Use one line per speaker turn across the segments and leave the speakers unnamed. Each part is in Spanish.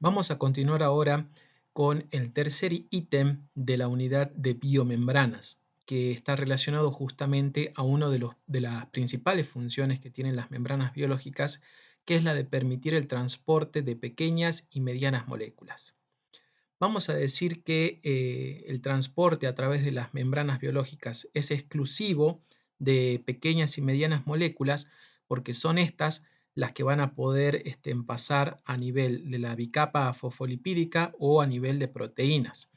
Vamos a continuar ahora con el tercer ítem de la unidad de biomembranas, que está relacionado justamente a uno de las principales funciones que tienen las membranas biológicas, que es la de permitir el transporte de pequeñas y medianas moléculas. Vamos a decir que el transporte a través de las membranas biológicas es exclusivo de pequeñas y medianas moléculas porque son estas las que van a poder pasar a nivel de la bicapa fosfolipídica o a nivel de proteínas.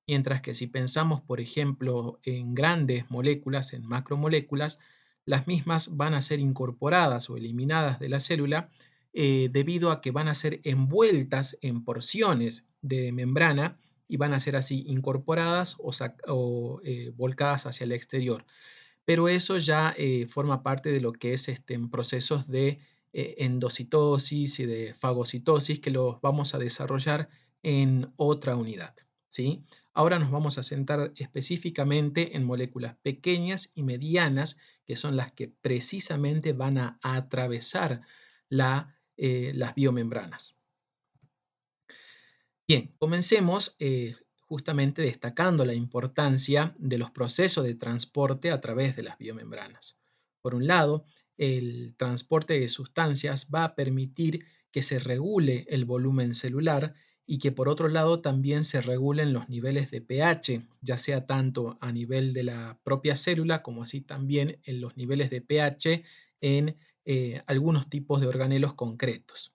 Mientras que si pensamos, por ejemplo, en grandes moléculas, en macromoléculas, las mismas van a ser incorporadas o eliminadas de la célula debido a que van a ser envueltas en porciones de membrana y van a ser así incorporadas o volcadas hacia el exterior. Pero eso ya forma parte de lo que es en procesos de endocitosis y de fagocitosis que los vamos a desarrollar en otra unidad, ¿sí? Ahora nos vamos a centrar específicamente en moléculas pequeñas y medianas, que son las que precisamente van a atravesar las biomembranas. Bien, comencemos justamente destacando la importancia de los procesos de transporte a través de las biomembranas. Por un lado, el transporte de sustancias va a permitir que se regule el volumen celular y que por otro lado también se regulen los niveles de pH, ya sea tanto a nivel de la propia célula como así también en los niveles de pH en algunos tipos de organelos concretos.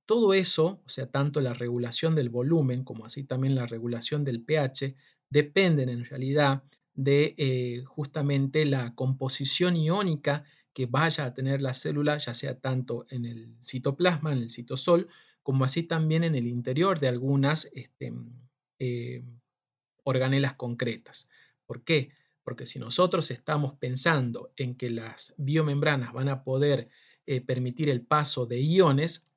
Todo eso, o sea, tanto la regulación del volumen como así también la regulación del pH, dependen en realidad de justamente la composición iónica que vaya a tener la célula, ya sea tanto en el citoplasma, en el citosol, como así también en el interior de algunas eh, organelas concretas. ¿Por qué? Porque si nosotros estamos pensando en que las biomembranas van a poder permitir el paso de iones,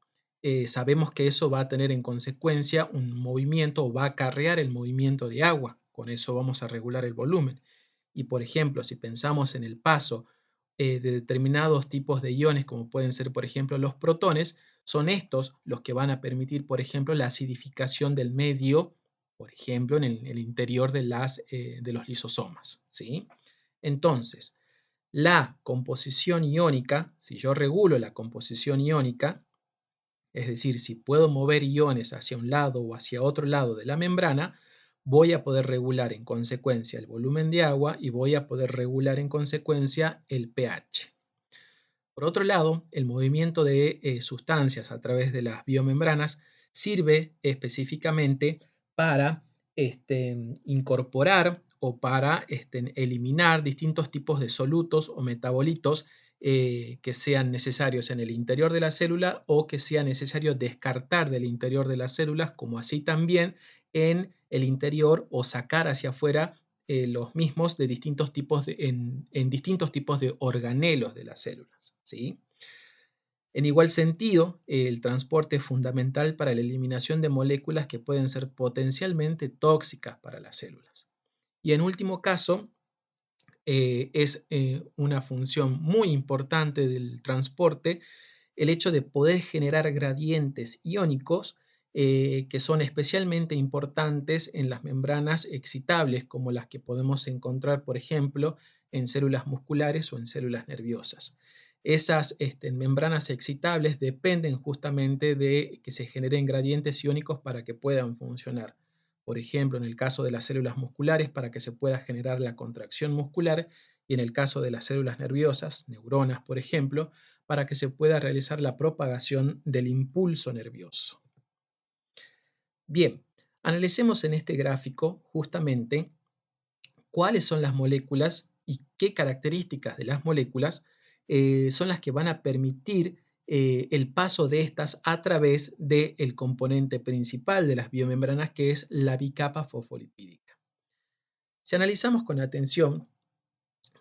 sabemos que eso va a tener en consecuencia un movimiento o va a acarrear el movimiento de agua. Con eso vamos a regular el volumen. Y por ejemplo, si pensamos en el paso de determinados tipos de iones, como pueden ser por ejemplo los protones, son estos los que van a permitir, por ejemplo, la acidificación del medio, por ejemplo, en el interior de los lisosomas, ¿sí? Entonces, la composición iónica, si yo regulo la composición iónica, es decir, si puedo mover iones hacia un lado o hacia otro lado de la membrana, voy a poder regular en consecuencia el volumen de agua y voy a poder regular en consecuencia el pH. Por otro lado, el movimiento de sustancias a través de las biomembranas sirve específicamente para incorporar o para eliminar distintos tipos de solutos o metabolitos que sean necesarios en el interior de la célula o que sea necesario descartar del interior de las células, como así también en el interior o sacar hacia afuera los mismos de distintos tipos en distintos tipos de organelos de las células, ¿sí? En igual sentido, el transporte es fundamental para la eliminación de moléculas que pueden ser potencialmente tóxicas para las células. Y en último caso, es una función muy importante del transporte el hecho de poder generar gradientes iónicos que son especialmente importantes en las membranas excitables, como las que podemos encontrar, por ejemplo, en células musculares o en células nerviosas. Esas membranas excitables dependen justamente de que se generen gradientes iónicos para que puedan funcionar. Por ejemplo, en el caso de las células musculares, para que se pueda generar la contracción muscular, y en el caso de las células nerviosas, neuronas, por ejemplo, para que se pueda realizar la propagación del impulso nervioso. Bien, analicemos en este gráfico justamente cuáles son las moléculas y qué características de las moléculas son las que van a permitir el paso de estas a través del componente principal de las biomembranas, que es la bicapa fosfolipídica. Si analizamos con atención,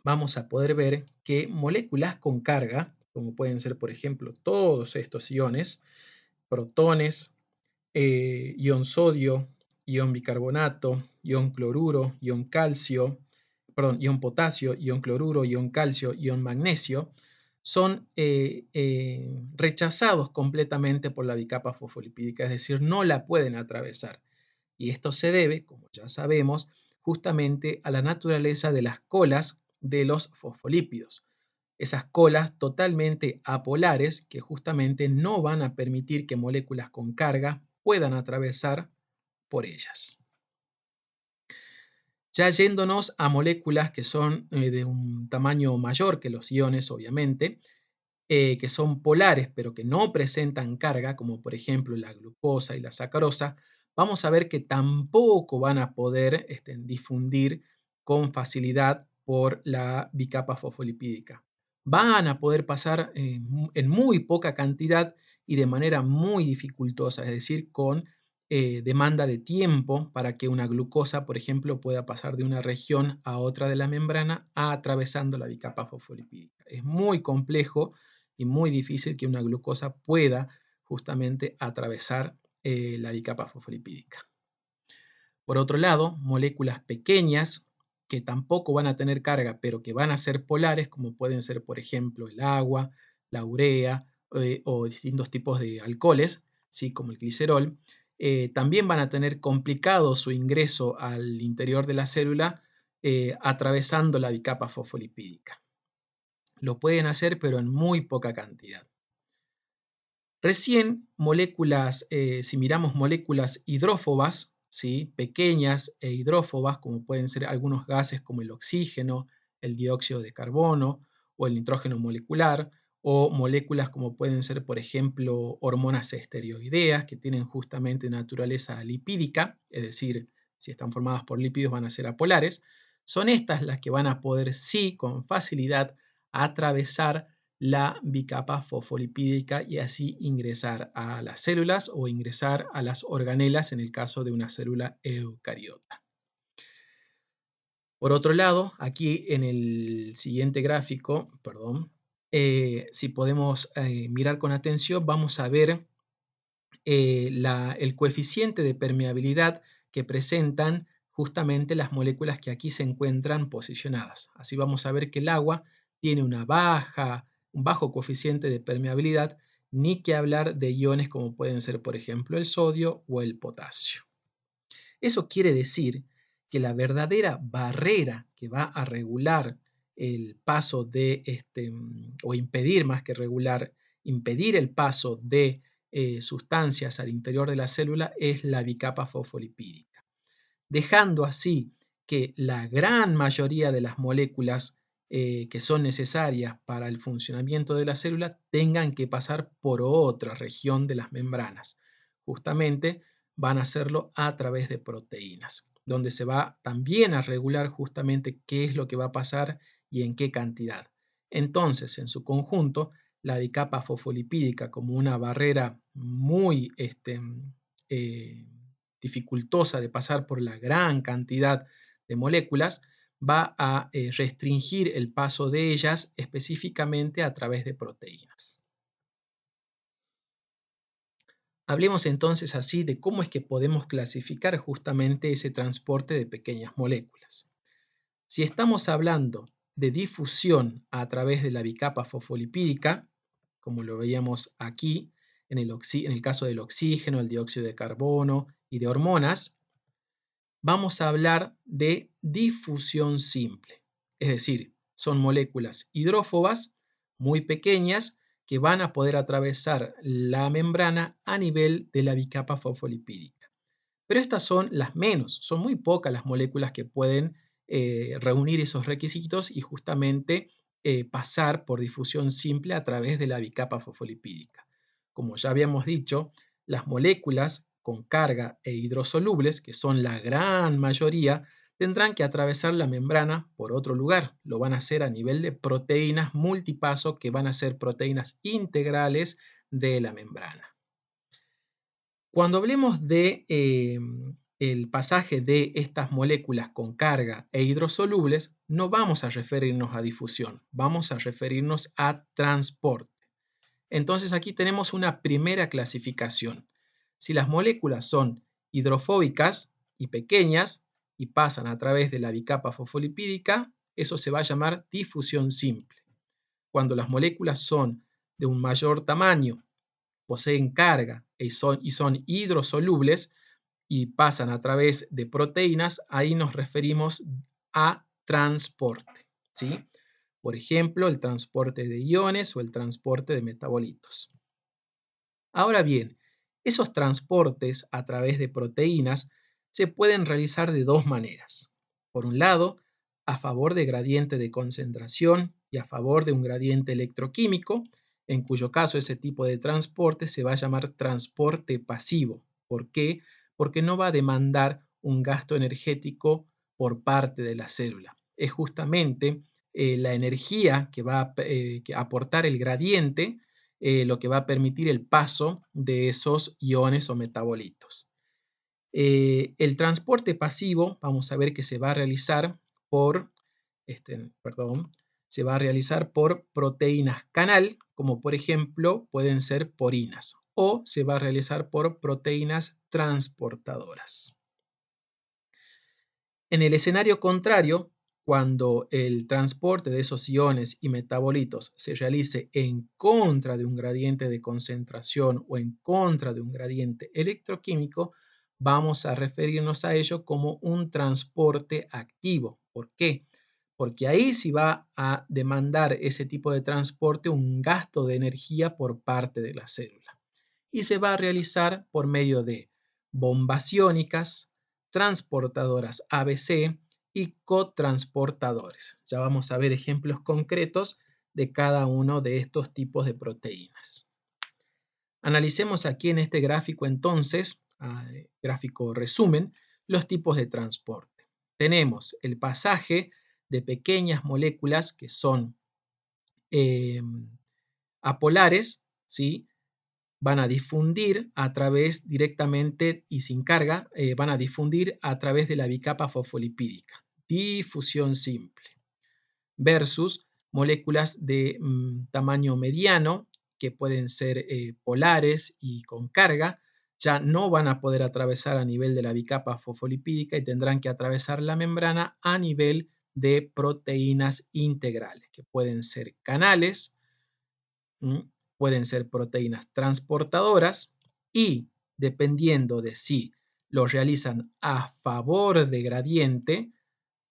vamos a poder ver que moléculas con carga, como pueden ser, por ejemplo, todos estos iones, protones, ion sodio, ion bicarbonato, ion cloruro, ion calcio, perdón, ion potasio, ion cloruro, ion calcio, ion magnesio, son rechazados completamente por la bicapa fosfolipídica, es decir, no la pueden atravesar. Y esto se debe, como ya sabemos, justamente a la naturaleza de las colas de los fosfolípidos. Esas colas totalmente apolares que justamente no van a permitir que moléculas con carga puedan atravesar por ellas. Ya yéndonos a moléculas que son de un tamaño mayor que los iones, obviamente, que son polares pero que no presentan carga, como por ejemplo la glucosa y la sacarosa, vamos a ver que tampoco van a poder difundir con facilidad por la bicapa fosfolipídica. Van a poder pasar en muy poca cantidad y de manera muy dificultosa, es decir, con demanda de tiempo para que una glucosa, por ejemplo, pueda pasar de una región a otra de la membrana atravesando la bicapa fosfolipídica. Es muy complejo y muy difícil que una glucosa pueda justamente atravesar la bicapa fosfolipídica. Por otro lado, moléculas pequeñas que tampoco van a tener carga, pero que van a ser polares, como pueden ser, por ejemplo, el agua, la urea o distintos tipos de alcoholes, ¿sí? Como el glicerol, también van a tener complicado su ingreso al interior de la célula atravesando la bicapa fosfolipídica. Lo pueden hacer, pero en muy poca cantidad. Recién moléculas, si miramos moléculas hidrófobas, ¿sí? Pequeñas e hidrófobas, como pueden ser algunos gases como el oxígeno, el dióxido de carbono o el nitrógeno molecular, o moléculas como pueden ser, por ejemplo, hormonas esteroideas, que tienen justamente naturaleza lipídica, es decir, si están formadas por lípidos van a ser apolares, son estas las que van a poder, sí, con facilidad, atravesar la bicapa fosfolipídica y así ingresar a las células o ingresar a las organelas en el caso de una célula eucariota. Por otro lado, aquí en el siguiente gráfico, perdón, si podemos mirar con atención, vamos a ver el coeficiente de permeabilidad que presentan justamente las moléculas que aquí se encuentran posicionadas. Así vamos a ver que el agua tiene un bajo coeficiente de permeabilidad, ni que hablar de iones como pueden ser, por ejemplo, el sodio o el potasio. Eso quiere decir que la verdadera barrera que va a regular el paso de, o impedir más que regular, impedir el paso de sustancias al interior de la célula es la bicapa fosfolipídica, dejando así que la gran mayoría de las moléculas que son necesarias para el funcionamiento de la célula tengan que pasar por otra región de las membranas. Justamente van a hacerlo a través de proteínas, donde se va también a regular justamente qué es lo que va a pasar y en qué cantidad. Entonces, en su conjunto, la bicapa fosfolipídica como una barrera muy dificultosa de pasar por la gran cantidad de moléculas, va a restringir el paso de ellas específicamente a través de proteínas. Hablemos entonces así de cómo es que podemos clasificar justamente ese transporte de pequeñas moléculas. Si estamos hablando de difusión a través de la bicapa fosfolipídica, como lo veíamos aquí en el caso del oxígeno, el dióxido de carbono y de hormonas, vamos a hablar de difusión simple. Es decir, son moléculas hidrófobas muy pequeñas que van a poder atravesar la membrana a nivel de la bicapa fosfolipídica. Pero estas son las menos, son muy pocas las moléculas que pueden reunir esos requisitos y justamente pasar por difusión simple a través de la bicapa fosfolipídica. Como ya habíamos dicho, las moléculas con carga e hidrosolubles, que son la gran mayoría, tendrán que atravesar la membrana por otro lugar. Lo van a hacer a nivel de proteínas multipaso, que van a ser proteínas integrales de la membrana. Cuando hablemos de el pasaje de estas moléculas con carga e hidrosolubles, no vamos a referirnos a difusión, vamos a referirnos a transporte. Entonces aquí tenemos una primera clasificación. Si las moléculas son hidrofóbicas y pequeñas y pasan a través de la bicapa fosfolipídica, eso se va a llamar difusión simple. cuando las moléculas son de un mayor tamaño, poseen carga y son hidrosolubles y pasan a través de proteínas, ahí nos referimos a transporte, ¿sí? Por ejemplo, el transporte de iones o el transporte de metabolitos. Ahora bien, esos transportes a través de proteínas se pueden realizar de dos maneras. Por un lado, a favor de gradiente de concentración y a favor de un gradiente electroquímico, en cuyo caso ese tipo de transporte se va a llamar transporte pasivo. ¿Por qué? Porque no va a demandar un gasto energético por parte de la célula. Es justamente la energía que va a aportar el gradiente lo que va a permitir el paso de esos iones o metabolitos. El transporte pasivo, vamos a ver que se va a realizar por, se va a realizar por proteínas canal, como por ejemplo pueden ser porinas, o se va a realizar por proteínas transportadoras. En el escenario contrario, cuando el transporte de esos iones y metabolitos se realice en contra de un gradiente de concentración o en contra de un gradiente electroquímico, vamos a referirnos a ello como un transporte activo. ¿Por qué? Porque ahí sí va a demandar ese tipo de transporte un gasto de energía por parte de la célula. Y se va a realizar por medio de bombas iónicas, transportadoras ABC y cotransportadores. Ya vamos a ver ejemplos concretos de cada uno de estos tipos de proteínas. Analicemos aquí en este gráfico entonces, gráfico resumen, los tipos de transporte. Tenemos el pasaje de pequeñas moléculas que son apolares, ¿sí? Van a difundir a través directamente y sin carga, van a difundir a través de la bicapa fosfolipídica. Difusión simple. Versus moléculas de tamaño mediano, que pueden ser polares y con carga, ya no van a poder atravesar a nivel de la bicapa fosfolipídica y tendrán que atravesar la membrana a nivel de proteínas integrales, que pueden ser canales, pueden ser proteínas transportadoras y dependiendo de si lo realizan a favor de gradiente,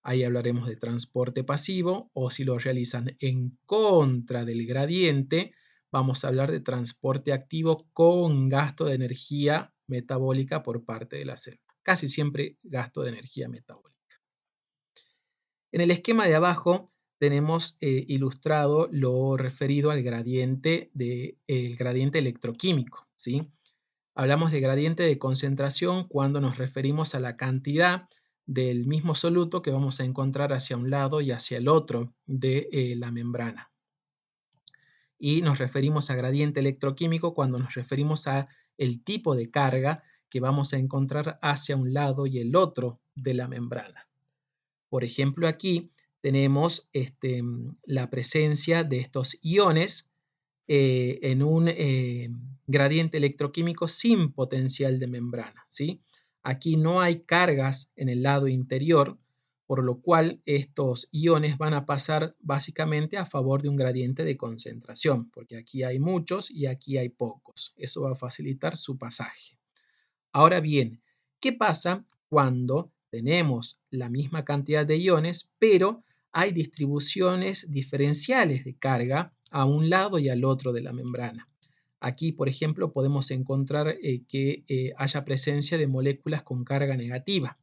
ahí hablaremos de transporte pasivo, o si lo realizan en contra del gradiente, vamos a hablar de transporte activo con gasto de energía metabólica por parte de la célula. Casi siempre gasto de energía metabólica. En el esquema de abajo tenemos ilustrado lo referido al gradiente, el gradiente electroquímico, ¿sí? Hablamos de gradiente de concentración cuando nos referimos a la cantidad del mismo soluto que vamos a encontrar hacia un lado y hacia el otro de la membrana. Y nos referimos a gradiente electroquímico cuando nos referimos a el tipo de carga que vamos a encontrar hacia un lado y el otro de la membrana. Por ejemplo, aquí tenemos la presencia de estos iones en un gradiente electroquímico sin potencial de membrana, ¿sí? Aquí no hay cargas en el lado interior, por lo cual estos iones van a pasar básicamente a favor de un gradiente de concentración, porque aquí hay muchos y aquí hay pocos. Eso va a facilitar su pasaje. Ahora bien, ¿qué pasa cuando tenemos la misma cantidad de iones, pero hay distribuciones diferenciales de carga a un lado y al otro de la membrana? Aquí, por ejemplo, podemos encontrar que haya presencia de moléculas con carga negativa.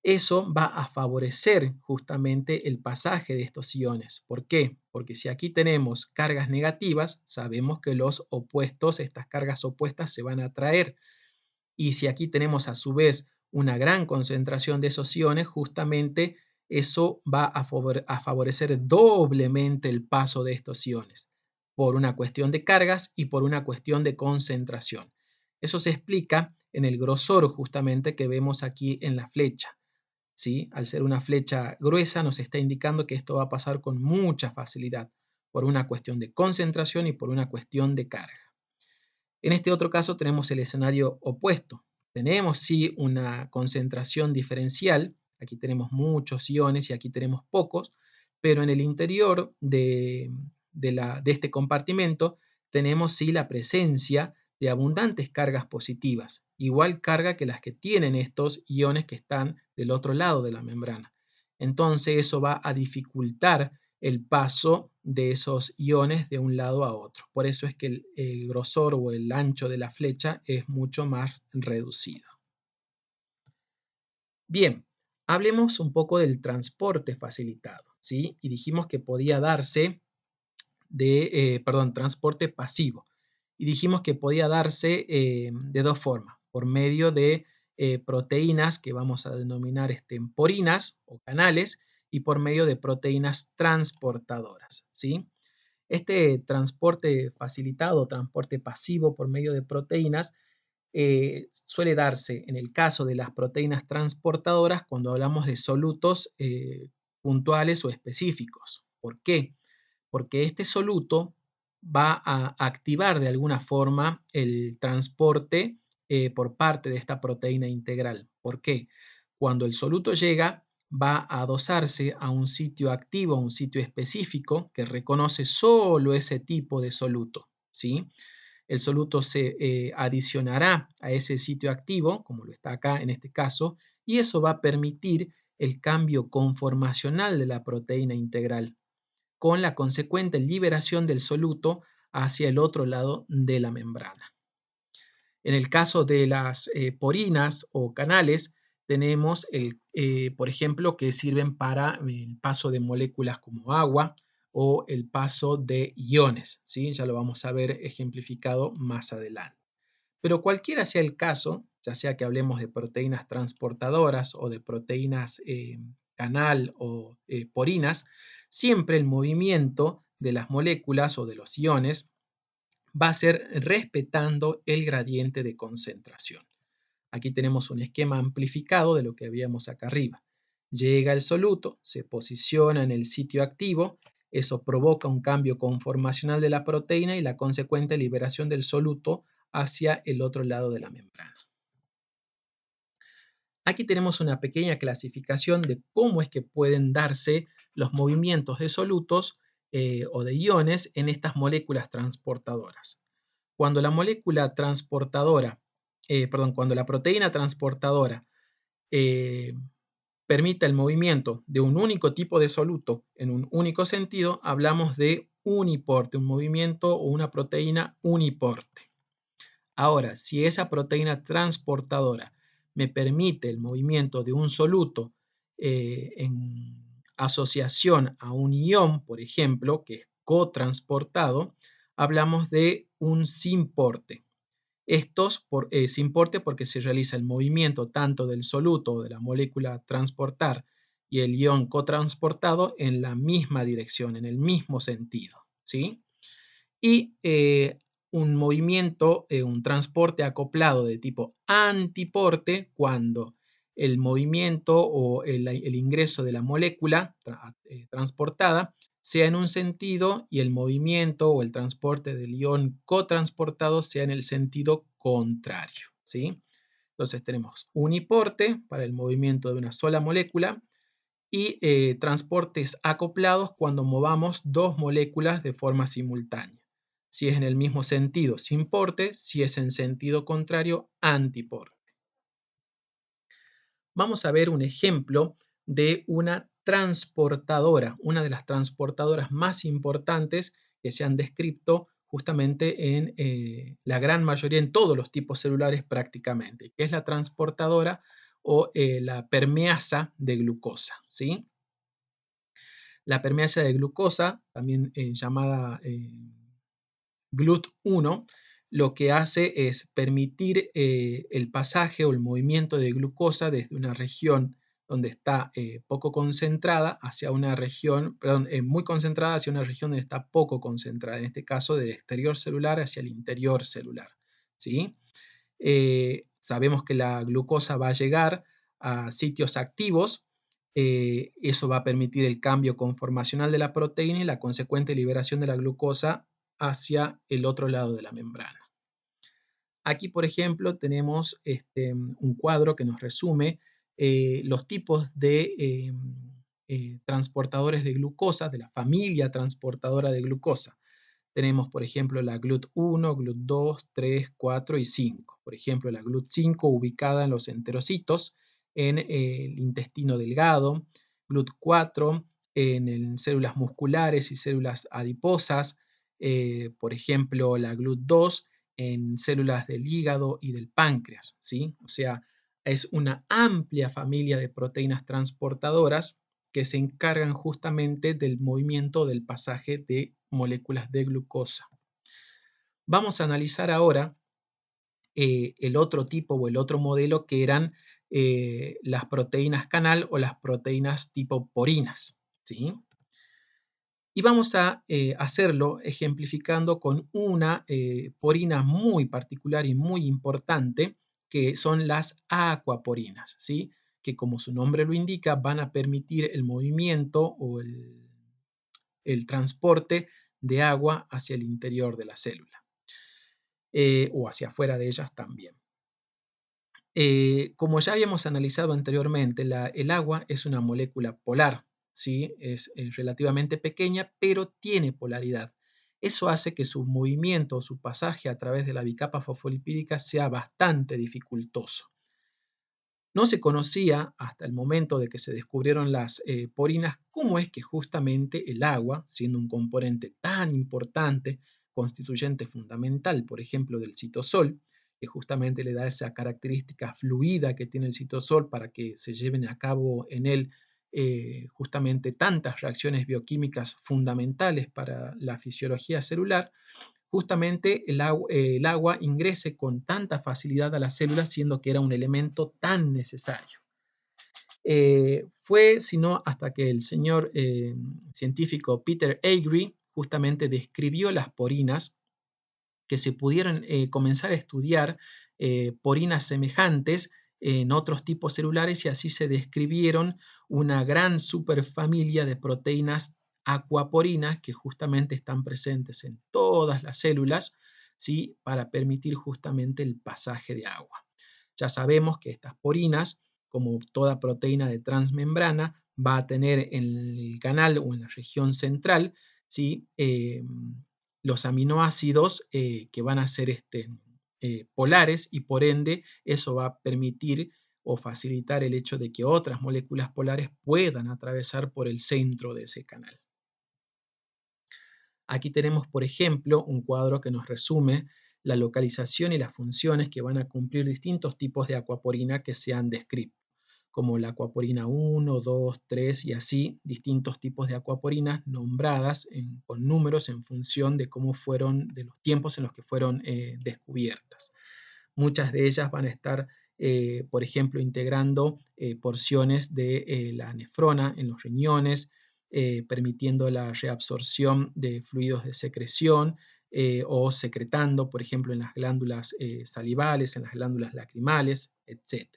Eso va a favorecer justamente el pasaje de estos iones. ¿Por qué? Porque si aquí tenemos cargas negativas, sabemos que los opuestos, estas cargas opuestas se van a atraer. Y si aquí tenemos a su vez una gran concentración de esos iones, justamente eso va a favorecer doblemente el paso de estos iones, por una cuestión de cargas y por una cuestión de concentración. Eso se explica en el grosor justamente que vemos aquí en la flecha, ¿sí? Al ser una flecha gruesa nos está indicando que esto va a pasar con mucha facilidad, por una cuestión de concentración y por una cuestión de carga. En este otro caso tenemos el escenario opuesto. Tenemos sí una concentración diferencial, aquí tenemos muchos iones y aquí tenemos pocos, pero en el interior de este compartimento tenemos sí la presencia de abundantes cargas positivas, igual carga que las que tienen estos iones que están del otro lado de la membrana. Entonces eso va a dificultar el paso de esos iones de un lado a otro. Por eso es que el grosor o el ancho de la flecha es mucho más reducido. Bien, hablemos un poco del transporte facilitado, ¿sí? Y dijimos que podía darse transporte pasivo. Y dijimos que podía darse de dos formas, por medio de proteínas que vamos a denominar porinas o canales y por medio de proteínas transportadoras, ¿sí? Este transporte facilitado, transporte pasivo por medio de proteínas, suele darse en el caso de las proteínas transportadoras cuando hablamos de solutos puntuales o específicos. ¿Por qué? Porque este soluto va a activar de alguna forma el transporte por parte de esta proteína integral. ¿Por qué? Cuando el soluto llega, va a adosarse a un sitio activo, un sitio específico que reconoce solo ese tipo de soluto, ¿sí? El soluto se adicionará a ese sitio activo, como lo está acá en este caso, y eso va a permitir el cambio conformacional de la proteína integral, con la consecuente liberación del soluto hacia el otro lado de la membrana. En el caso de las porinas o canales, tenemos, por ejemplo, que sirven para el paso de moléculas como agua o el paso de iones, ¿sí? Ya lo vamos a ver ejemplificado más adelante. Pero cualquiera sea el caso, ya sea que hablemos de proteínas transportadoras o de proteínas canal o porinas, siempre el movimiento de las moléculas o de los iones va a ser respetando el gradiente de concentración. Aquí tenemos un esquema amplificado de lo que habíamos acá arriba. Llega el soluto, se posiciona en el sitio activo, eso provoca un cambio conformacional de la proteína y la consecuente liberación del soluto hacia el otro lado de la membrana. Aquí tenemos una pequeña clasificación de cómo es que pueden darse los movimientos de solutos o de iones en estas moléculas transportadoras. Cuando la molécula transportadora, cuando la proteína transportadora eh, permite el movimiento de un único tipo de soluto en un único sentido, hablamos de uniporte, un movimiento o una proteína uniporte. Ahora, si esa proteína transportadora me permite el movimiento de un soluto en asociación a un ion, por ejemplo, que es cotransportado, hablamos de un simporte. Estos sin porte porque se realiza el movimiento tanto del soluto o de la molécula a transportar y el ion cotransportado en la misma dirección, en el mismo sentido, ¿sí? Y un movimiento, un transporte acoplado de tipo antiporte cuando el movimiento o el ingreso de la molécula transportada sea en un sentido y el movimiento o el transporte del ion cotransportado sea en el sentido contrario, ¿sí? Entonces tenemos uniporte para el movimiento de una sola molécula y transportes acoplados cuando movamos dos moléculas de forma simultánea. Si es en el mismo sentido, sin porte; si es en sentido contrario, antiporte. Vamos a ver un ejemplo de una transportadora, una de las transportadoras más importantes que se han descrito justamente en la gran mayoría, en todos los tipos celulares prácticamente, que es la transportadora o la permeasa de glucosa, ¿sí? La permeasa de glucosa, también llamada GLUT1, lo que hace es permitir el pasaje o el movimiento de glucosa desde una región donde está poco concentrada hacia una región, perdón, muy concentrada hacia una región donde está poco concentrada, en este caso del exterior celular hacia el interior celular, ¿sí? Sabemos que la glucosa va a llegar a sitios activos, eso va a permitir el cambio conformacional de la proteína y la consecuente liberación de la glucosa hacia el otro lado de la membrana. Aquí, por ejemplo, tenemos un cuadro que nos resume los tipos de transportadores de glucosa, de la familia transportadora de glucosa. Tenemos, por ejemplo, la GLUT1, GLUT2, 3, 4 y 5. Por ejemplo, la GLUT5 ubicada en los enterocitos, en el intestino delgado, GLUT4 en células musculares y células adiposas, por ejemplo, la GLUT2 en células del hígado y del páncreas, ¿sí? O sea, es una amplia familia de proteínas transportadoras que se encargan justamente del movimiento del pasaje de moléculas de glucosa. Vamos a analizar ahora el otro tipo o el otro modelo que eran las proteínas canal o las proteínas tipo porinas, ¿sí? Y vamos a hacerlo ejemplificando con una porina muy particular y muy importante, que son las aquaporinas, ¿sí? Que como su nombre lo indica, van a permitir el movimiento o el transporte de agua hacia el interior de la célula o hacia afuera de ellas también. Como ya habíamos analizado anteriormente, el agua es una molécula polar, ¿sí? Es relativamente pequeña, pero tiene polaridad. Eso hace que su movimiento o su pasaje a través de la bicapa fosfolipídica sea bastante dificultoso. No se conocía hasta el momento de que se descubrieron las porinas cómo es que justamente el agua, siendo un componente tan importante, constituyente fundamental, por ejemplo, del citosol, que justamente le da esa característica fluida que tiene el citosol para que se lleven a cabo en él justamente tantas reacciones bioquímicas fundamentales para la fisiología celular, justamente el agua ingrese con tanta facilidad a las células, siendo que era un elemento tan necesario. Fue sino hasta que el señor científico Peter Agree justamente describió las porinas que se pudieron comenzar a estudiar porinas semejantes en otros tipos celulares y así se describieron una gran superfamilia de proteínas aquaporinas que justamente están presentes en todas las células, ¿sí? Para permitir justamente el pasaje de agua. Ya sabemos que estas porinas, como toda proteína de transmembrana, va a tener en el canal o en la región central, ¿sí? Los aminoácidos que van a ser polares y por ende eso va a permitir o facilitar el hecho de que otras moléculas polares puedan atravesar por el centro de ese canal. Aquí tenemos, por ejemplo, un cuadro que nos resume la localización y las funciones que van a cumplir distintos tipos de aquaporina que se han descrito, como la aquaporina 1, 2, 3 y así distintos tipos de aquaporinas nombradas con números en función de cómo fueron, de los tiempos en los que fueron descubiertas. Muchas de ellas van a estar, por ejemplo, integrando porciones de la nefrona en los riñones, permitiendo la reabsorción de fluidos de secreción o secretando, por ejemplo, en las glándulas salivales, en las glándulas lacrimales, etc.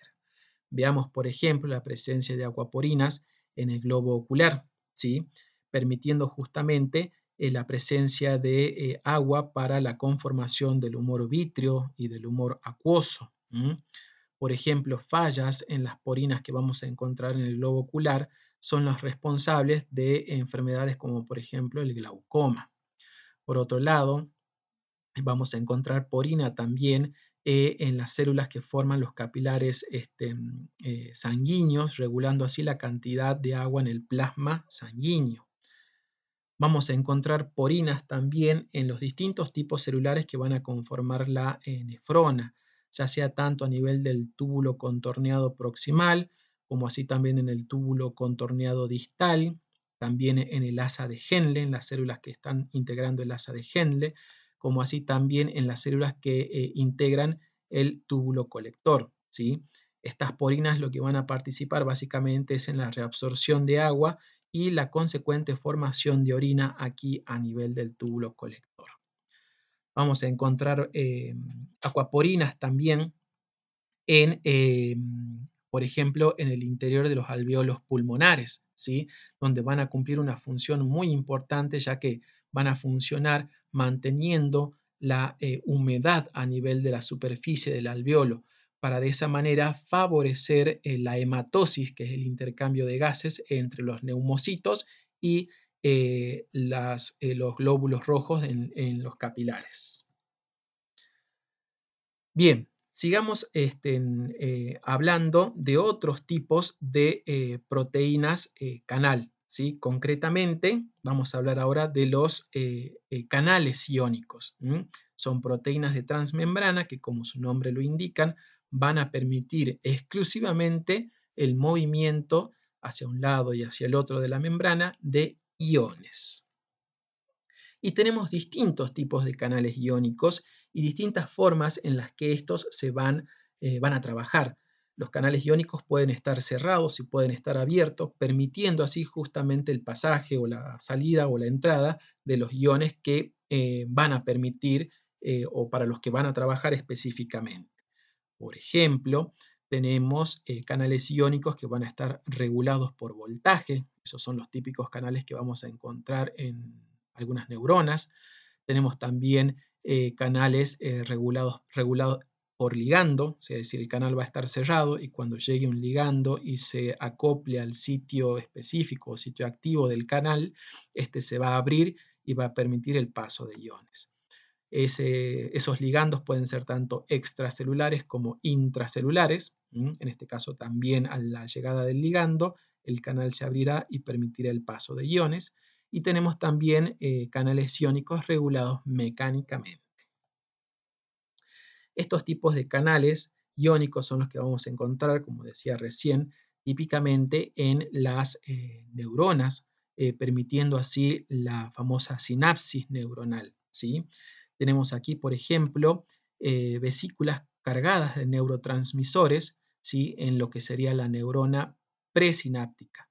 Veamos, por ejemplo, la presencia de aquaporinas en el globo ocular, ¿sí? Permitiendo justamente la presencia de agua para la conformación del humor vítreo y del humor acuoso. Por ejemplo, fallas en las porinas que vamos a encontrar en el globo ocular son las responsables de enfermedades como por ejemplo el glaucoma. Por otro lado, vamos a encontrar porina también en las células que forman los capilares sanguíneos, regulando así la cantidad de agua en el plasma sanguíneo. Vamos a encontrar porinas también en los distintos tipos celulares que van a conformar la nefrona, ya sea tanto a nivel del túbulo contorneado proximal, como así también en el túbulo contorneado distal, también en el asa de Henle, en las células que están integrando el asa de Henle, como así también en las células que integran el túbulo colector, ¿sí? Estas porinas lo que van a participar básicamente es en la reabsorción de agua y la consecuente formación de orina aquí a nivel del túbulo colector. Vamos a encontrar aquaporinas también en, por ejemplo, en el interior de los alveolos pulmonares, ¿sí? Donde van a cumplir una función muy importante ya que van a funcionar manteniendo la humedad a nivel de la superficie del alveolo, para de esa manera favorecer la hematosis, que es el intercambio de gases entre los neumocitos y los glóbulos rojos en los capilares. Bien, sigamos hablando de otros tipos de proteínas canal, ¿sí? Concretamente, vamos a hablar ahora de los canales iónicos. Son proteínas de transmembrana que, como su nombre lo indican, van a permitir exclusivamente el movimiento hacia un lado y hacia el otro de la membrana de iones. Y tenemos distintos tipos de canales iónicos y distintas formas en las que estos van a trabajar. Los canales iónicos pueden estar cerrados y pueden estar abiertos, permitiendo así justamente el pasaje o la salida o la entrada de los iones que van a permitir o para los que van a trabajar específicamente. Por ejemplo, tenemos canales iónicos que van a estar regulados por voltaje. Esos son los típicos canales que vamos a encontrar en algunas neuronas. Tenemos también canales regulados por ligando, es decir, el canal va a estar cerrado y cuando llegue un ligando y se acople al sitio específico o sitio activo del canal, este se va a abrir y va a permitir el paso de iones. Esos ligandos pueden ser tanto extracelulares como intracelulares. En este caso también a la llegada del ligando, el canal se abrirá y permitirá el paso de iones. Y tenemos también canales iónicos regulados mecánicamente. Estos tipos de canales iónicos son los que vamos a encontrar, como decía recién, típicamente en las neuronas, permitiendo así la famosa sinapsis neuronal, ¿sí? Tenemos aquí, por ejemplo, vesículas cargadas de neurotransmisores, ¿sí? En lo que sería la neurona presináptica.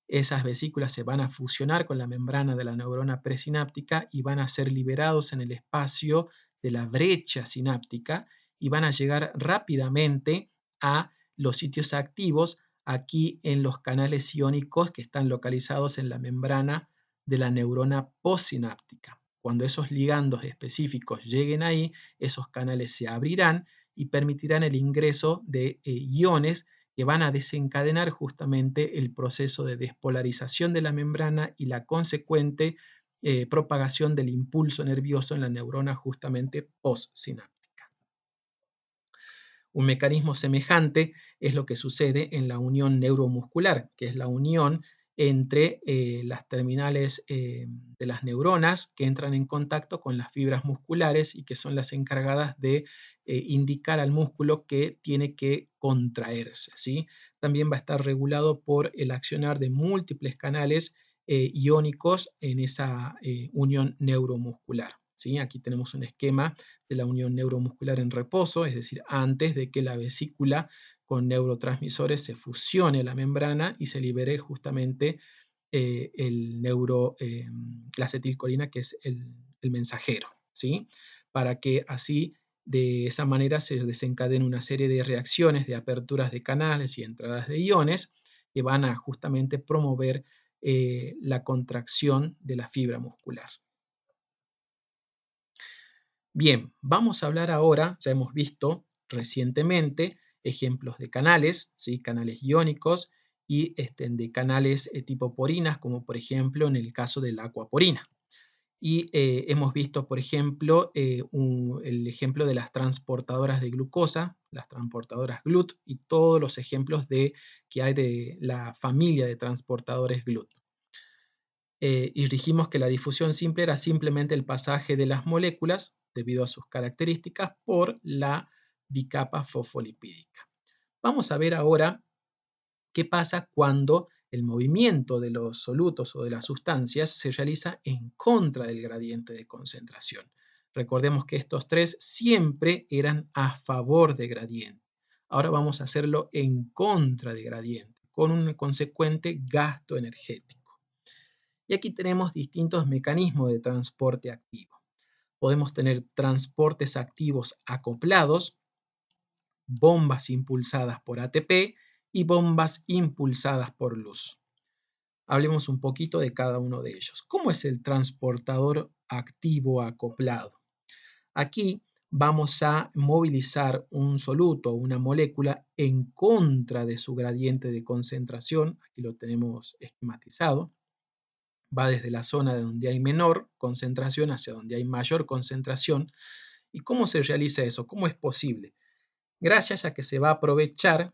Esas vesículas se van a fusionar con la membrana de la neurona presináptica y van a ser liberados en el espacio de la brecha sináptica y van a llegar rápidamente a los sitios activos aquí en los canales iónicos que están localizados en la membrana de la neurona postsináptica. Cuando esos ligandos específicos lleguen ahí, esos canales se abrirán y permitirán el ingreso de iones que van a desencadenar justamente el proceso de despolarización de la membrana y la consecuente propagación del impulso nervioso en la neurona justamente postsináptica. Un mecanismo semejante es lo que sucede en la unión neuromuscular, que es la unión entre las terminales de las neuronas que entran en contacto con las fibras musculares y que son las encargadas de indicar al músculo que tiene que contraerse, ¿sí? También va a estar regulado por el accionar de múltiples canales iónicos en esa unión neuromuscular, ¿sí? Aquí tenemos un esquema de la unión neuromuscular en reposo, es decir, antes de que la vesícula con neurotransmisores se fusione a la membrana y se libere justamente la acetilcolina, que es el mensajero, ¿sí? Para que así, de esa manera, se desencadene una serie de reacciones de aperturas de canales y entradas de iones que van a justamente promover la contracción de la fibra muscular. Bien, vamos a hablar ahora, ya hemos visto recientemente ejemplos de canales, ¿sí? Canales iónicos y de canales tipo porinas, como por ejemplo en el caso de la aquaporina. Y hemos visto, por ejemplo, el ejemplo de las transportadoras de glucosa, las transportadoras GLUT y todos los ejemplos que hay de la familia de transportadores GLUT. Y dijimos que la difusión simple era simplemente el pasaje de las moléculas, debido a sus características, por la bicapa fosfolipídica. Vamos a ver ahora qué pasa cuando el movimiento de los solutos o de las sustancias se realiza en contra del gradiente de concentración. Recordemos que estos tres siempre eran a favor de gradiente. Ahora vamos a hacerlo en contra de gradiente, con un consecuente gasto energético. Y aquí tenemos distintos mecanismos de transporte activo. Podemos tener transportes activos acoplados, bombas impulsadas por ATP y bombas impulsadas por luz. Hablemos un poquito de cada uno de ellos. ¿Cómo es el transportador activo acoplado? Aquí vamos a movilizar un soluto o una molécula en contra de su gradiente de concentración. Aquí lo tenemos esquematizado. Va desde la zona de donde hay menor concentración hacia donde hay mayor concentración. ¿Y cómo se realiza eso? ¿Cómo es posible? Gracias a que se va a aprovechar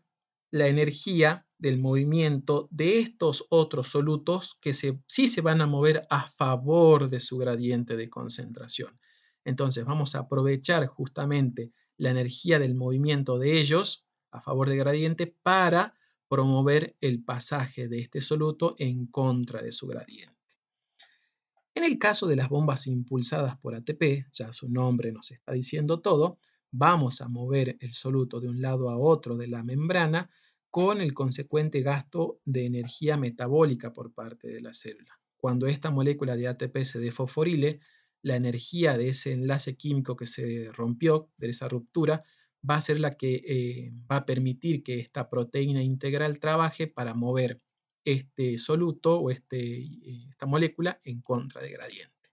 la energía del movimiento de estos otros solutos que sí se van a mover a favor de su gradiente de concentración. Entonces vamos a aprovechar justamente la energía del movimiento de ellos a favor del gradiente para promover el pasaje de este soluto en contra de su gradiente. En el caso de las bombas impulsadas por ATP, ya su nombre nos está diciendo todo, vamos a mover el soluto de un lado a otro de la membrana con el consecuente gasto de energía metabólica por parte de la célula. Cuando esta molécula de ATP se desfosforile, la energía de ese enlace químico que se rompió, de esa ruptura, va a ser la que va a permitir que esta proteína integral trabaje para mover este soluto o esta molécula en contra de gradiente.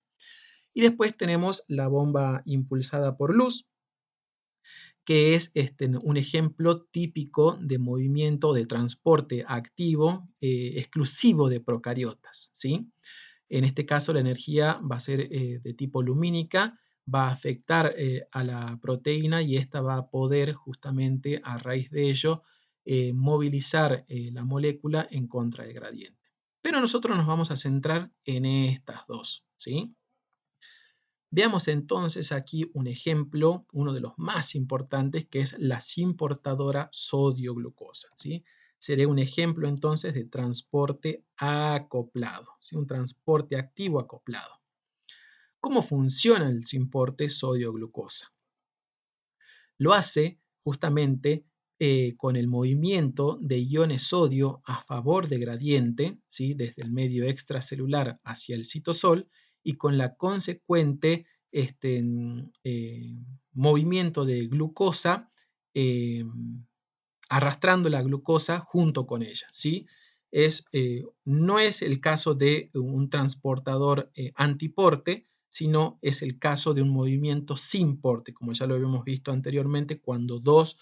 Y después tenemos la bomba impulsada por luz, que es un ejemplo típico de movimiento de transporte activo exclusivo de procariotas, ¿sí? En este caso la energía va a ser de tipo lumínica, va a afectar a la proteína y esta va a poder justamente a raíz de ello movilizar la molécula en contra del gradiente. Pero nosotros nos vamos a centrar en estas dos, ¿sí? Veamos entonces aquí un ejemplo, uno de los más importantes, que es la simportadora sodio-glucosa, ¿sí? Sería un ejemplo entonces de transporte acoplado, ¿sí? Un transporte activo acoplado. ¿Cómo funciona el simporte sodio-glucosa? Lo hace justamente con el movimiento de iones sodio a favor de gradiente, ¿sí? Desde el medio extracelular hacia el citosol y con la consecuente movimiento de glucosa eh, arrastrando la glucosa junto con ella, ¿sí? No es el caso de un transportador antiporte, sino es el caso de un movimiento sin porte, como ya lo habíamos visto anteriormente, cuando dos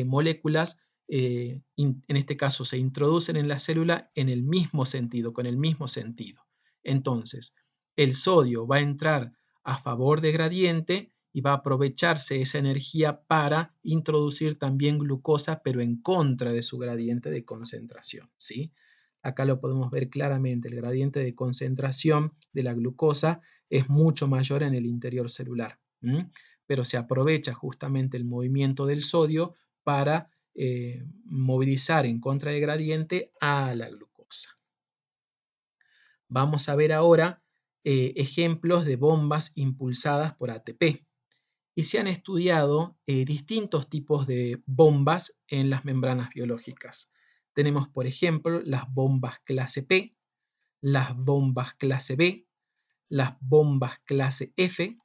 moléculas, en este caso, se introducen en la célula en el mismo sentido, con el mismo sentido. Entonces, el sodio va a entrar a favor de gradiente y va a aprovecharse esa energía para introducir también glucosa, pero en contra de su gradiente de concentración, ¿sí? Acá lo podemos ver claramente, el gradiente de concentración de la glucosa es mucho mayor en el interior celular, pero se aprovecha justamente el movimiento del sodio para movilizar en contra de gradiente a la glucosa. Vamos a ver ahora ejemplos de bombas impulsadas por ATP. Y se han estudiado distintos tipos de bombas en las membranas biológicas. Tenemos, por ejemplo, las bombas clase P, las bombas clase B, las bombas clase F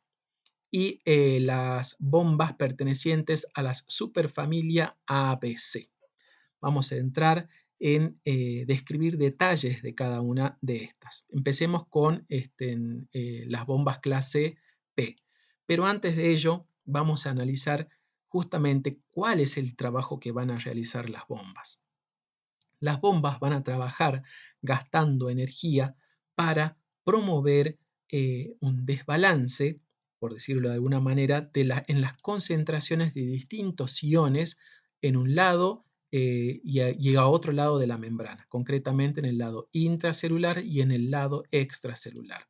y las bombas pertenecientes a las superfamilia ABC. Vamos a entrar en describir detalles de cada una de estas. Empecemos con las bombas clase P. Pero antes de ello, vamos a analizar justamente cuál es el trabajo que van a realizar las bombas. Las bombas van a trabajar gastando energía para promover un desbalance, por decirlo de alguna manera, en las concentraciones de distintos iones en un lado y a otro lado de la membrana, concretamente en el lado intracelular y en el lado extracelular.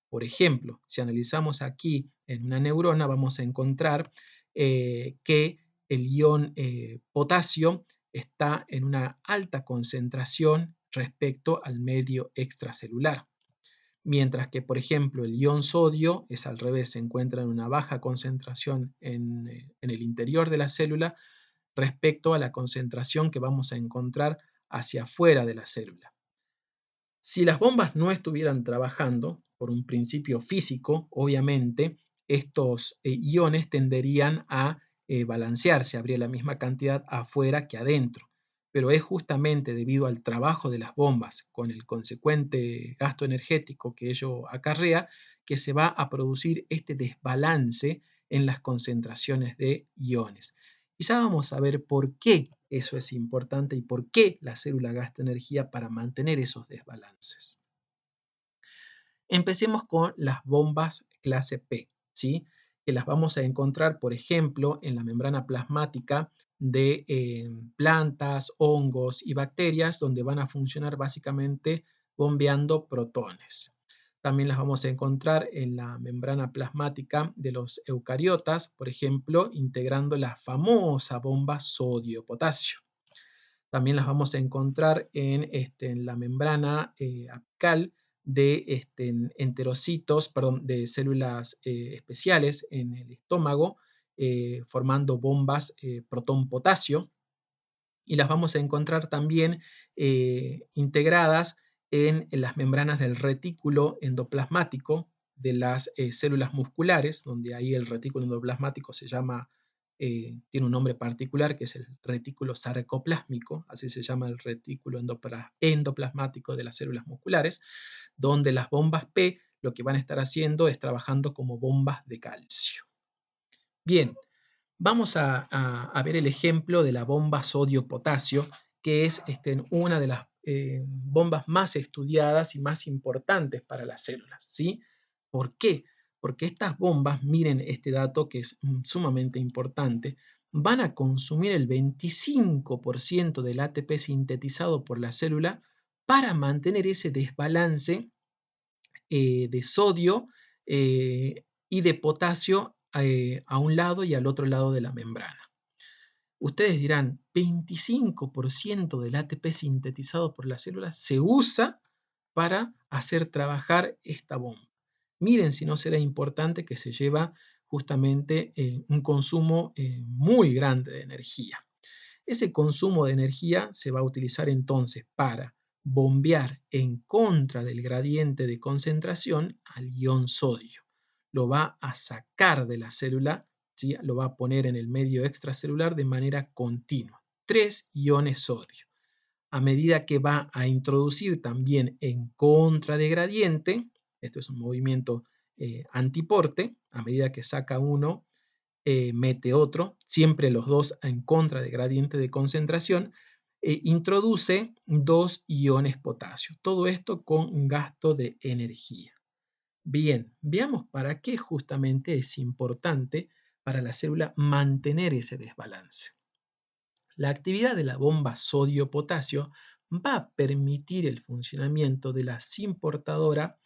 Por ejemplo, si analizamos aquí en una neurona, vamos a encontrar que el ion potasio está en una alta concentración respecto al medio extracelular. Mientras que, por ejemplo, el ion sodio es al revés, se encuentra en una baja concentración en el interior de la célula respecto a la concentración que vamos a encontrar hacia afuera de la célula. Si las bombas no estuvieran trabajando, por un principio físico, obviamente, estos iones tenderían a balancearse, habría la misma cantidad afuera que adentro. Pero es justamente debido al trabajo de las bombas, con el consecuente gasto energético que ello acarrea, que se va a producir este desbalance en las concentraciones de iones. Y ya vamos a ver por qué eso es importante y por qué la célula gasta energía para mantener esos desbalances. Empecemos con las bombas clase P, ¿sí? Que las vamos a encontrar, por ejemplo, en la membrana plasmática de plantas, hongos y bacterias, donde van a funcionar básicamente bombeando protones. También las vamos a encontrar en la membrana plasmática de los eucariotas, por ejemplo, integrando la famosa bomba sodio-potasio. También las vamos a encontrar en la membrana apical de enterocitos, perdón, de células especiales en el estómago, formando bombas protón-potasio. Y las vamos a encontrar también integradas en las membranas del retículo endoplasmático de las células musculares, donde ahí el retículo endoplasmático se llama, tiene un nombre particular que es el retículo sarcoplásmico, así se llama el retículo endoplasmático de las células musculares, donde las bombas P lo que van a estar haciendo es trabajando como bombas de calcio. Bien, vamos a ver el ejemplo de la bomba sodio-potasio, que es una de las bombas más estudiadas y más importantes para las células, ¿sí? ¿Por qué? Porque estas bombas, miren este dato que es sumamente importante, van a consumir el 25% del ATP sintetizado por la célula para mantener ese desbalance de sodio y de potasio a un lado y al otro lado de la membrana. Ustedes dirán, 25% del ATP sintetizado por las células se usa para hacer trabajar esta bomba. Miren si no será importante que se lleva justamente un consumo muy grande de energía. Ese consumo de energía se va a utilizar entonces para bombear en contra del gradiente de concentración al ion sodio. Lo va a sacar de la célula, ¿sí? Lo va a poner en el medio extracelular de manera continua. 3 iones sodio. A medida que va a introducir también en contra de gradiente, esto es un movimiento antiporte, a medida que saca uno, mete otro, siempre los dos en contra de gradiente de concentración, introduce 2 iones potasio. Todo esto con un gasto de energía. Bien, veamos para qué justamente es importante para la célula mantener ese desbalance. La actividad de la bomba sodio-potasio va a permitir el funcionamiento de la simportadora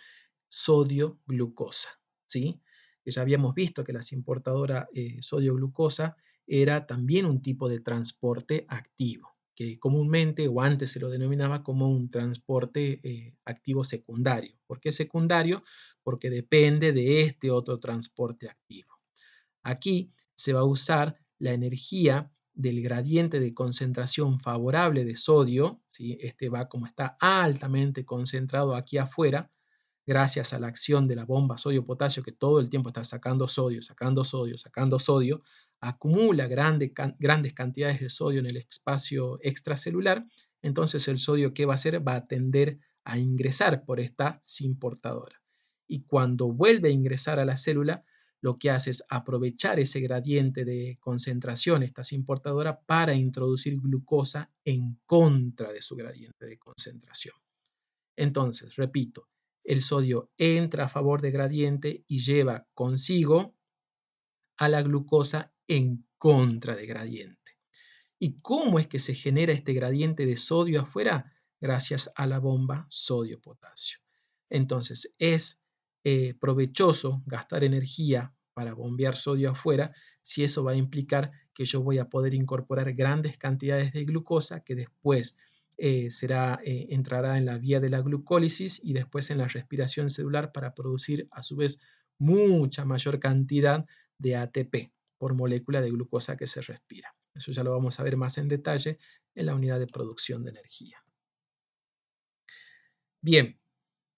sodio-glucosa, ¿sí? Ya habíamos visto que la simportadora sodio-glucosa era también un tipo de transporte activo, que comúnmente o antes se lo denominaba como un transporte activo secundario. ¿Por qué secundario? Porque depende de este otro transporte activo. Aquí se va a usar la energía del gradiente de concentración favorable de sodio, ¿sí? Este va como está altamente concentrado aquí afuera, gracias a la acción de la bomba sodio-potasio que todo el tiempo está sacando sodio, sacando sodio, sacando sodio, acumula grandes cantidades de sodio en el espacio extracelular, entonces el sodio, ¿qué va a hacer? Va a tender a ingresar por esta simportadora. Y cuando vuelve a ingresar a la célula, lo que hace es aprovechar ese gradiente de concentración, esta simportadora, para introducir glucosa en contra de su gradiente de concentración. Entonces, repito, el sodio entra a favor de gradiente y lleva consigo a la glucosa en contra de gradiente. ¿Y cómo es que se genera este gradiente de sodio afuera? Gracias a la bomba sodio-potasio. Entonces, es provechoso gastar energía para bombear sodio afuera si eso va a implicar que yo voy a poder incorporar grandes cantidades de glucosa que después entrará en la vía de la glucólisis y después en la respiración celular para producir a su vez mucha mayor cantidad de ATP por molécula de glucosa que se respira. Eso ya lo vamos a ver más en detalle en la unidad de producción de energía. Bien,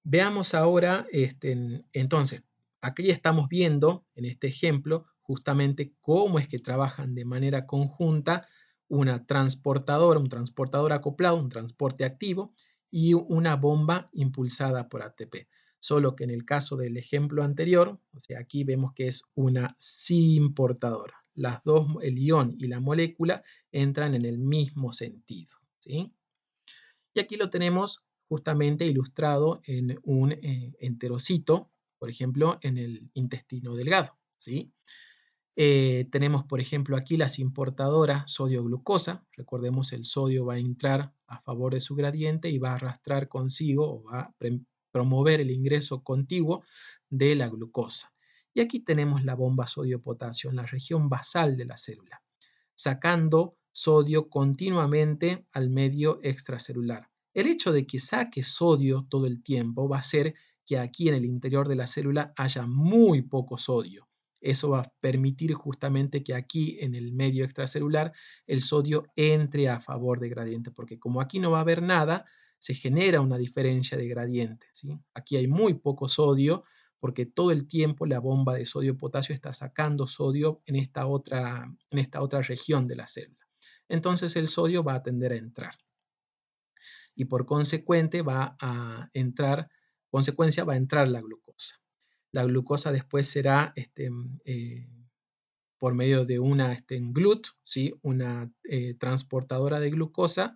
veamos ahora, entonces, aquí estamos viendo en este ejemplo justamente cómo es que trabajan de manera conjunta una transportadora, un transportador acoplado, un transporte activo y una bomba impulsada por ATP. solo que en el caso del ejemplo anterior, o sea, aquí vemos que es una sin portadora. Las dos, el ion y la molécula, entran en el mismo sentido, ¿sí? Y aquí lo tenemos justamente ilustrado en un enterocito, por ejemplo, en el intestino delgado, ¿sí? Tenemos, por ejemplo, aquí la importadora sodio-glucosa. Recordemos, el sodio va a entrar a favor de su gradiente y va a arrastrar consigo o va a promover el ingreso contiguo de la glucosa. Y aquí tenemos la bomba sodio-potasio en la región basal de la célula, sacando sodio continuamente al medio extracelular. El hecho de que saque sodio todo el tiempo va a hacer que aquí en el interior de la célula haya muy poco sodio. Eso va a permitir justamente que aquí en el medio extracelular el sodio entre a favor de gradiente, porque como aquí no va a haber nada, se genera una diferencia de gradiente, ¿sí? Aquí hay muy poco sodio porque todo el tiempo la bomba de sodio-potasio está sacando sodio en esta otra región de la célula. Entonces el sodio va a tender a entrar y por consecuente consecuencia va a entrar la glucosa. La glucosa después será por medio de una GLUT, ¿sí? Una transportadora de glucosa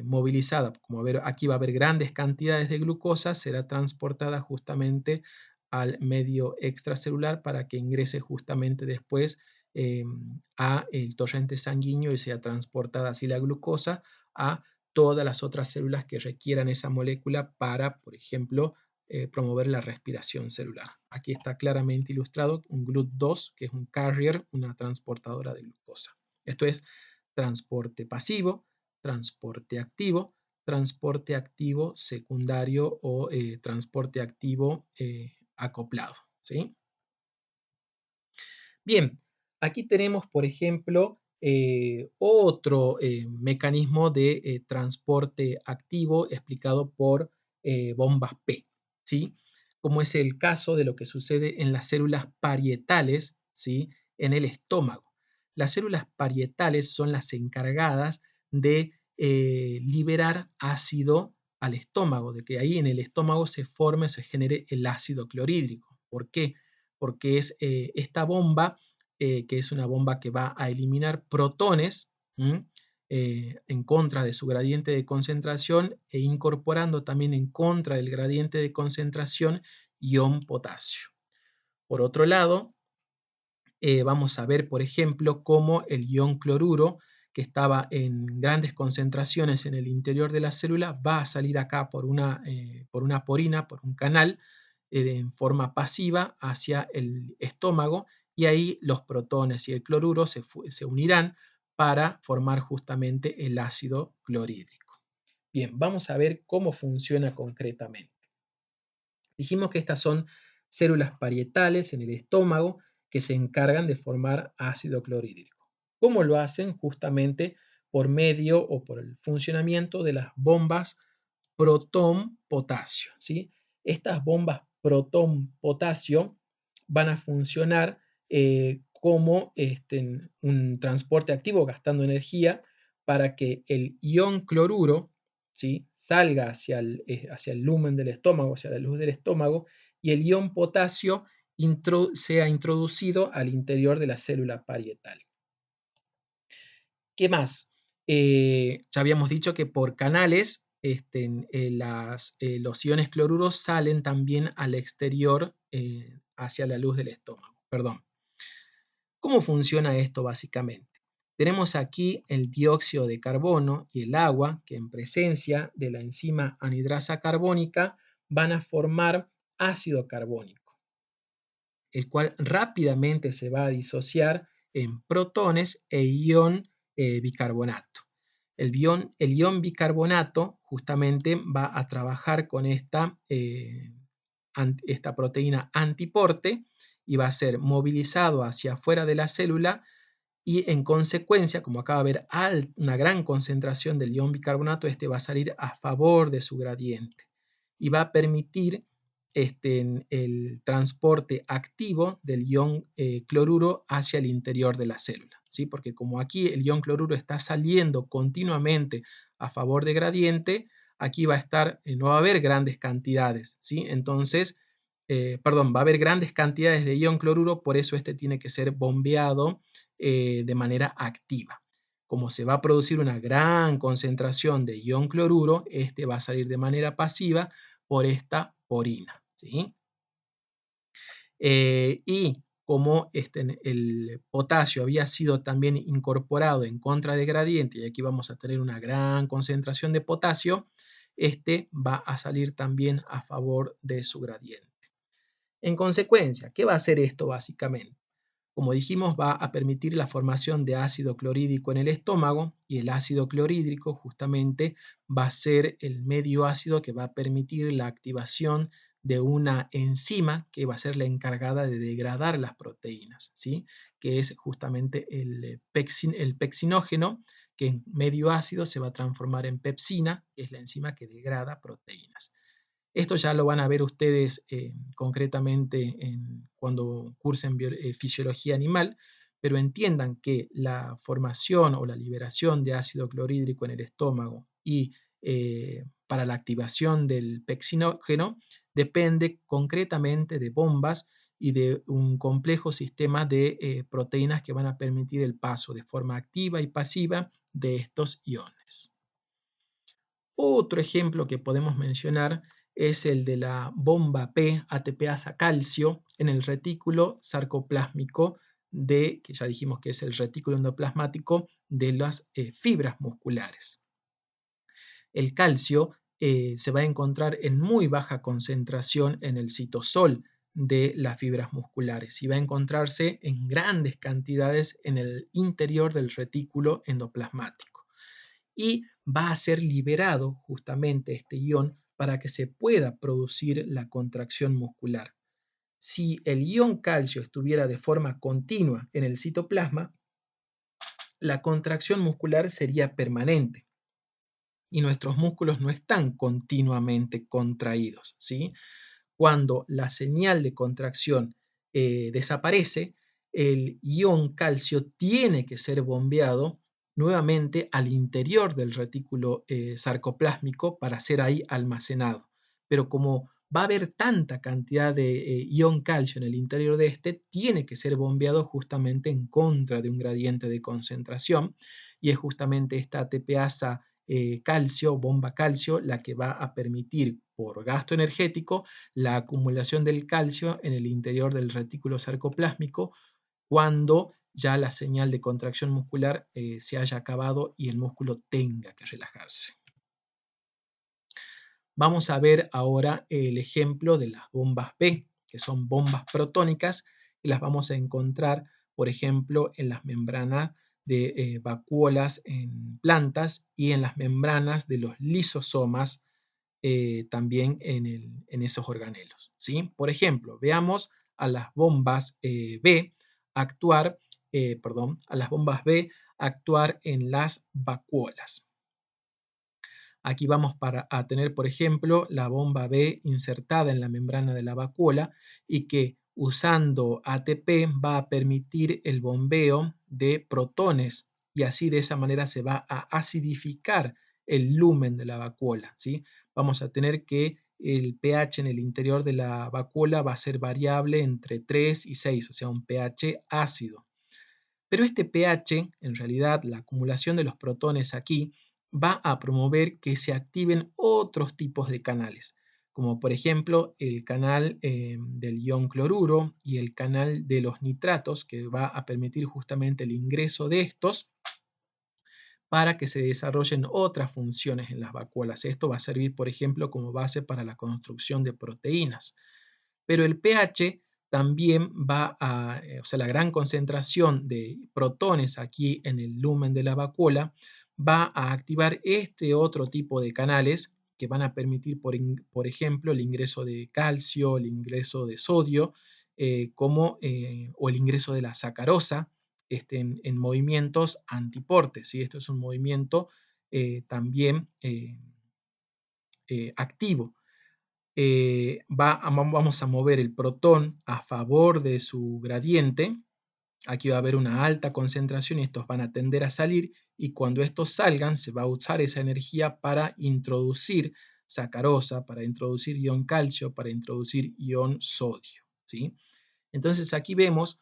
movilizada. Como aquí va a haber grandes cantidades de glucosa, será transportada justamente al medio extracelular para que ingrese justamente después a el torrente sanguíneo y sea transportada así la glucosa a todas las otras células que requieran esa molécula para, por ejemplo, promover la respiración celular. Aquí está claramente ilustrado un GLUT2, que es un carrier, una transportadora de glucosa. Esto es transporte pasivo, transporte activo secundario o transporte activo acoplado, ¿sí? Bien, aquí tenemos, por ejemplo, otro mecanismo de transporte activo explicado por bombas P, ¿sí? Como es el caso de lo que sucede en las células parietales, ¿sí? En el estómago. Las células parietales son las encargadas de liberar ácido al estómago, de que ahí en el estómago se forme, se genere el ácido clorhídrico. ¿Por qué? Porque es esta bomba, que es una bomba que va a eliminar protones en contra de su gradiente de concentración e incorporando también en contra del gradiente de concentración ion potasio. Por otro lado, vamos a ver, por ejemplo, cómo el ion cloruro, que estaba en grandes concentraciones en el interior de la célula, va a salir acá por una porina, por un canal, en forma pasiva hacia el estómago, y ahí los protones y el cloruro se unirán para formar justamente el ácido clorhídrico. Bien, vamos a ver cómo funciona concretamente. Dijimos que estas son células parietales en el estómago que se encargan de formar ácido clorhídrico. ¿Cómo lo hacen? Justamente por medio o por el funcionamiento de las bombas protón-potasio, ¿sí? Estas bombas protón-potasio van a funcionar como un transporte activo gastando energía para que el ion cloruro, ¿sí? Salga hacia el lumen del estómago, hacia la luz del estómago, y el ion potasio sea introducido al interior de la célula parietal. ¿Qué más? Ya habíamos dicho que por canales los iones cloruros salen también al exterior hacia la luz del estómago. Perdón. ¿Cómo funciona esto básicamente? Tenemos aquí el dióxido de carbono y el agua que en presencia de la enzima anhidrasa carbónica van a formar ácido carbónico, el cual rápidamente se va a disociar en protones e ion bicarbonato. El ion bicarbonato justamente va a trabajar con esta proteína antiporte y va a ser movilizado hacia afuera de la célula y en consecuencia, como acaba de ver una gran concentración del ion bicarbonato, este va a salir a favor de su gradiente y va a permitir el transporte activo del ion cloruro hacia el interior de la célula, ¿sí? Porque como aquí el ion cloruro está saliendo continuamente a favor de gradiente, aquí va a estar, no va a haber grandes cantidades, ¿sí? Entonces, perdón, va a haber grandes cantidades de ion cloruro, por eso este tiene que ser bombeado de manera activa. Como se va a producir una gran concentración de ion cloruro, este va a salir de manera pasiva por esta porina, ¿sí? Y como el potasio había sido también incorporado en contra de gradiente, y aquí vamos a tener una gran concentración de potasio, este va a salir también a favor de su gradiente. En consecuencia, ¿qué va a hacer esto básicamente? Como dijimos, va a permitir la formación de ácido clorhídrico en el estómago, y el ácido clorhídrico justamente va a ser el medio ácido que va a permitir la activación de una enzima que va a ser la encargada de degradar las proteínas, ¿sí? Que es justamente el pexinógeno, que en medio ácido se va a transformar en pepsina, que es la enzima que degrada proteínas. Esto ya lo van a ver ustedes concretamente cuando cursen fisiología animal, pero entiendan que la formación o la liberación de ácido clorhídrico en el estómago y para la activación del pexinógeno depende concretamente de bombas y de un complejo sistema de proteínas que van a permitir el paso de forma activa y pasiva de estos iones. Otro ejemplo que podemos mencionar es el de la bomba P ATPasa calcio en el retículo sarcoplásmico que ya dijimos que es el retículo endoplasmático de las fibras musculares. El calcio se va a encontrar en muy baja concentración en el citosol de las fibras musculares y va a encontrarse en grandes cantidades en el interior del retículo endoplasmático, y va a ser liberado justamente este ion para que se pueda producir la contracción muscular. Si el ion calcio estuviera de forma continua en el citoplasma, la contracción muscular sería permanente y nuestros músculos no están continuamente contraídos, ¿sí? Cuando la señal de contracción desaparece, el ion calcio tiene que ser bombeado nuevamente al interior del retículo sarcoplásmico para ser ahí almacenado. Pero como va a haber tanta cantidad de ion calcio en el interior de este, tiene que ser bombeado justamente en contra de un gradiente de concentración, y es justamente esta ATPasa calcio, bomba calcio, la que va a permitir por gasto energético la acumulación del calcio en el interior del retículo sarcoplásmico cuando ya la señal de contracción muscular se haya acabado y el músculo tenga que relajarse. Vamos a ver ahora el ejemplo de las bombas B, que son bombas protónicas, y las vamos a encontrar, por ejemplo, en las membranas de vacuolas en plantas y en las membranas de los lisosomas también en esos organelos, ¿sí? Por ejemplo, veamos a las bombas B actuar, a las bombas B actuar en las vacuolas. Aquí vamos a tener, por ejemplo, la bomba B insertada en la membrana de la vacuola y que usando ATP va a permitir el bombeo de protones, y así de esa manera se va a acidificar el lumen de la vacuola, ¿sí? Vamos a tener que el pH en el interior de la vacuola va a ser variable entre 3 y 6, o sea, un pH ácido. Pero este pH, en realidad, la acumulación de los protones aquí, va a promover que se activen otros tipos de canales, como por ejemplo el canal del ion cloruro y el canal de los nitratos, que va a permitir justamente el ingreso de estos para que se desarrollen otras funciones en las vacuolas. Esto va a servir, por ejemplo, como base para la construcción de proteínas. Pero el pH también va a, o sea, la gran concentración de protones aquí en el lumen de la vacuola va a activar este otro tipo de canales que van a permitir, por ejemplo, el ingreso de calcio, el ingreso de sodio, o el ingreso de la sacarosa en movimientos antiportes, ¿sí? Esto es un movimiento también activo. Vamos a mover el protón a favor de su gradiente, Aquí va a haber una alta concentración y estos van a tender a salir, y cuando estos salgan se va a usar esa energía para introducir sacarosa, para introducir ion calcio, para introducir ion sodio, ¿sí? Entonces aquí vemos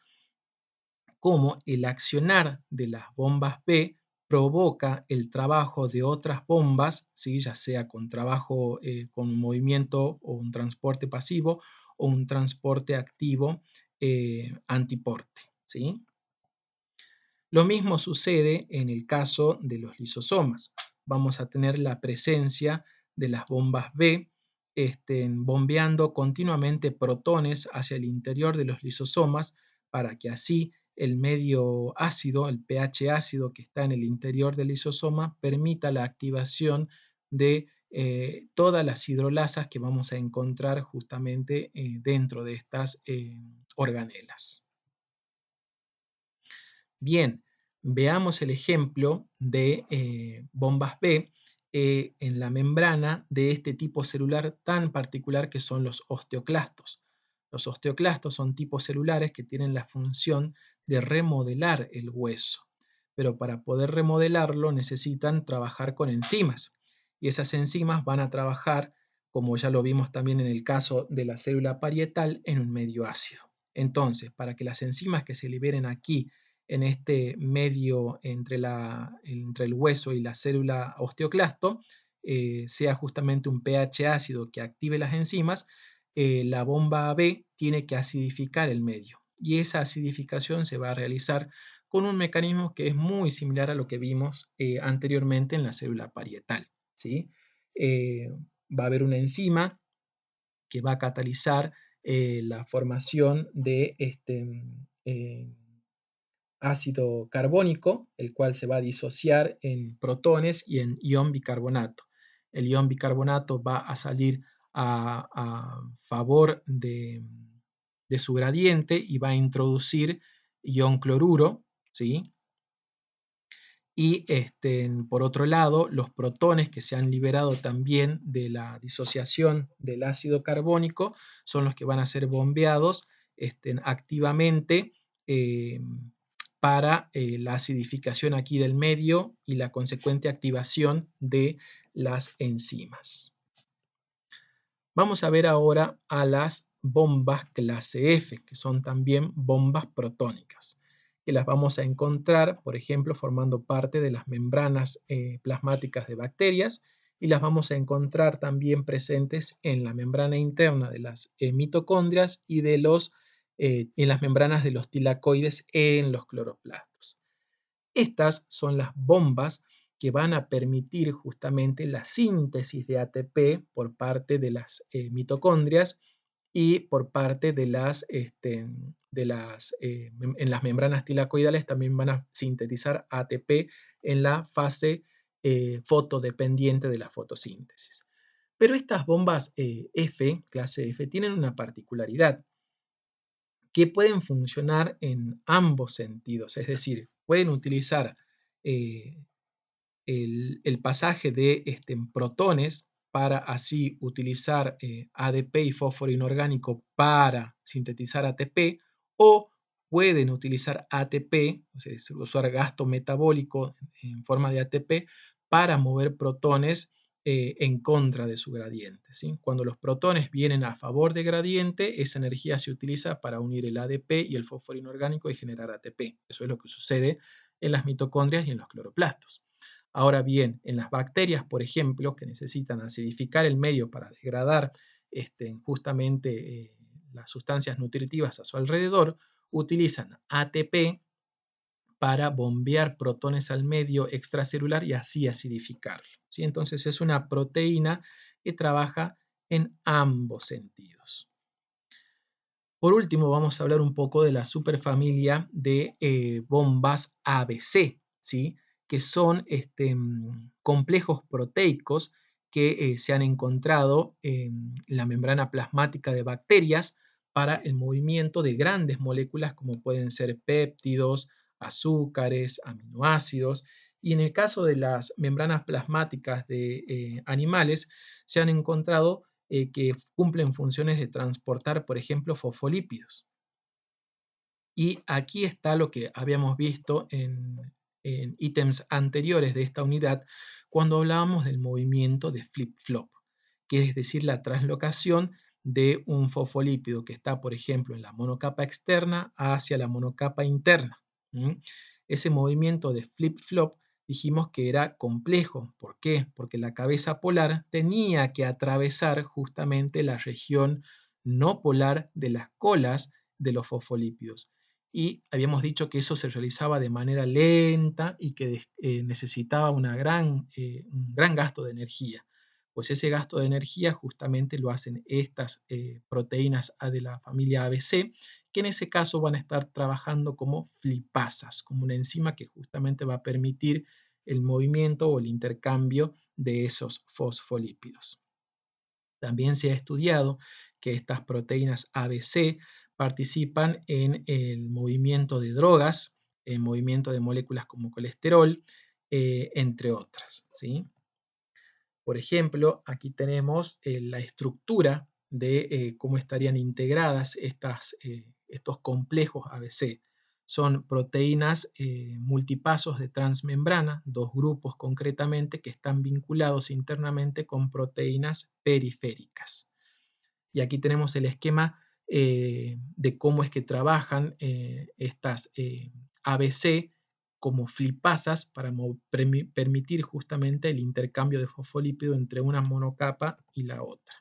cómo el accionar de las bombas B provoca el trabajo de otras bombas, ¿sí? Ya sea con trabajo con un movimiento o un transporte pasivo o un transporte activo antiporte, ¿sí? Lo mismo sucede en el caso de los lisosomas. Vamos a tener la presencia de las bombas B bombeando continuamente protones hacia el interior de los lisosomas para que así el medio ácido, el pH ácido que está en el interior del lisosoma, permita la activación de todas las hidrolasas que vamos a encontrar justamente dentro de estas organelas. Bien, veamos el ejemplo de bombas B en la membrana de este tipo celular tan particular que son los osteoclastos. Los osteoclastos son tipos celulares que tienen la función de remodelar el hueso, pero para poder remodelarlo necesitan trabajar con enzimas, y esas enzimas van a trabajar, como ya lo vimos también en el caso de la célula parietal, en un medio ácido. Entonces, para que las enzimas que se liberen aquí en este medio entre el hueso y la célula osteoclasto, sea justamente un pH ácido que active las enzimas, la bomba B tiene que acidificar el medio. Y esa acidificación se va a realizar con un mecanismo que es muy similar a lo que vimos anteriormente en la célula parietal, ¿sí? Va a haber una enzima que va a catalizar la formación de ácido carbónico, el cual se va a disociar en protones y en ion bicarbonato. El ion bicarbonato va a salir a favor de su gradiente y va a introducir ion cloruro, ¿sí? Y por otro lado, los protones que se han liberado también de la disociación del ácido carbónico son los que van a ser bombeados activamente eh, para la acidificación aquí del medio y la consecuente activación de las enzimas. Vamos a ver ahora a las bombas clase F, que son también bombas protónicas, que las vamos a encontrar, por ejemplo, formando parte de las membranas plasmáticas de bacterias, y las vamos a encontrar también presentes en la membrana interna de las mitocondrias y en las membranas de los tilacoides en los cloroplastos. Estas son las bombas que van a permitir justamente la síntesis de ATP por parte de las mitocondrias y por parte de en las membranas tilacoidales también van a sintetizar ATP en la fase fotodependiente de la fotosíntesis. Pero estas bombas clase F, tienen una particularidad, que pueden funcionar en ambos sentidos, es decir, pueden utilizar eh, el pasaje de protones para así utilizar ADP y fósforo inorgánico para sintetizar ATP, o pueden utilizar ATP, o sea, usar gasto metabólico en forma de ATP para mover protones en contra de su gradiente, ¿sí? Cuando los protones vienen a favor de gradiente, esa energía se utiliza para unir el ADP y el fósforo inorgánico y generar ATP. Eso es lo que sucede en las mitocondrias y en los cloroplastos. Ahora bien, en las bacterias, por ejemplo, que necesitan acidificar el medio para degradar justamente las sustancias nutritivas a su alrededor, utilizan ATP para bombear protones al medio extracelular y así acidificarlo, ¿sí? Entonces es una proteína que trabaja en ambos sentidos. Por último, vamos a hablar un poco de la superfamilia de bombas ABC, ¿sí? Que son complejos proteicos que se han encontrado en la membrana plasmática de bacterias para el movimiento de grandes moléculas como pueden ser péptidos, azúcares, aminoácidos. Y en el caso de las membranas plasmáticas de animales, se han encontrado que cumplen funciones de transportar, por ejemplo, fosfolípidos. Y aquí está lo que habíamos visto en ítems anteriores de esta unidad cuando hablábamos del movimiento de flip-flop, que es decir, la translocación de un fosfolípido que está, por ejemplo, en la monocapa externa hacia la monocapa interna. ¿Mm? Ese movimiento de flip-flop dijimos que era complejo. ¿Por qué? Porque la cabeza polar tenía que atravesar justamente la región no polar de las colas de los fosfolípidos. Y habíamos dicho que eso se realizaba de manera lenta y que necesitaba un gran gasto de energía. Pues ese gasto de energía justamente lo hacen estas proteínas A de la familia ABC, que en ese caso van a estar trabajando como flipasas, como una enzima que justamente va a permitir el movimiento o el intercambio de esos fosfolípidos. También se ha estudiado que estas proteínas ABC participan en el movimiento de drogas, el movimiento de moléculas como colesterol, entre otras, ¿sí? Por ejemplo, aquí tenemos la estructura de cómo estarían integradas estos complejos ABC. Son proteínas multipasos de transmembrana, dos grupos concretamente que están vinculados internamente con proteínas periféricas. Y aquí tenemos el esquema de cómo es que trabajan estas ABC como flipasas para permitir justamente el intercambio de fosfolípido entre una monocapa y la otra.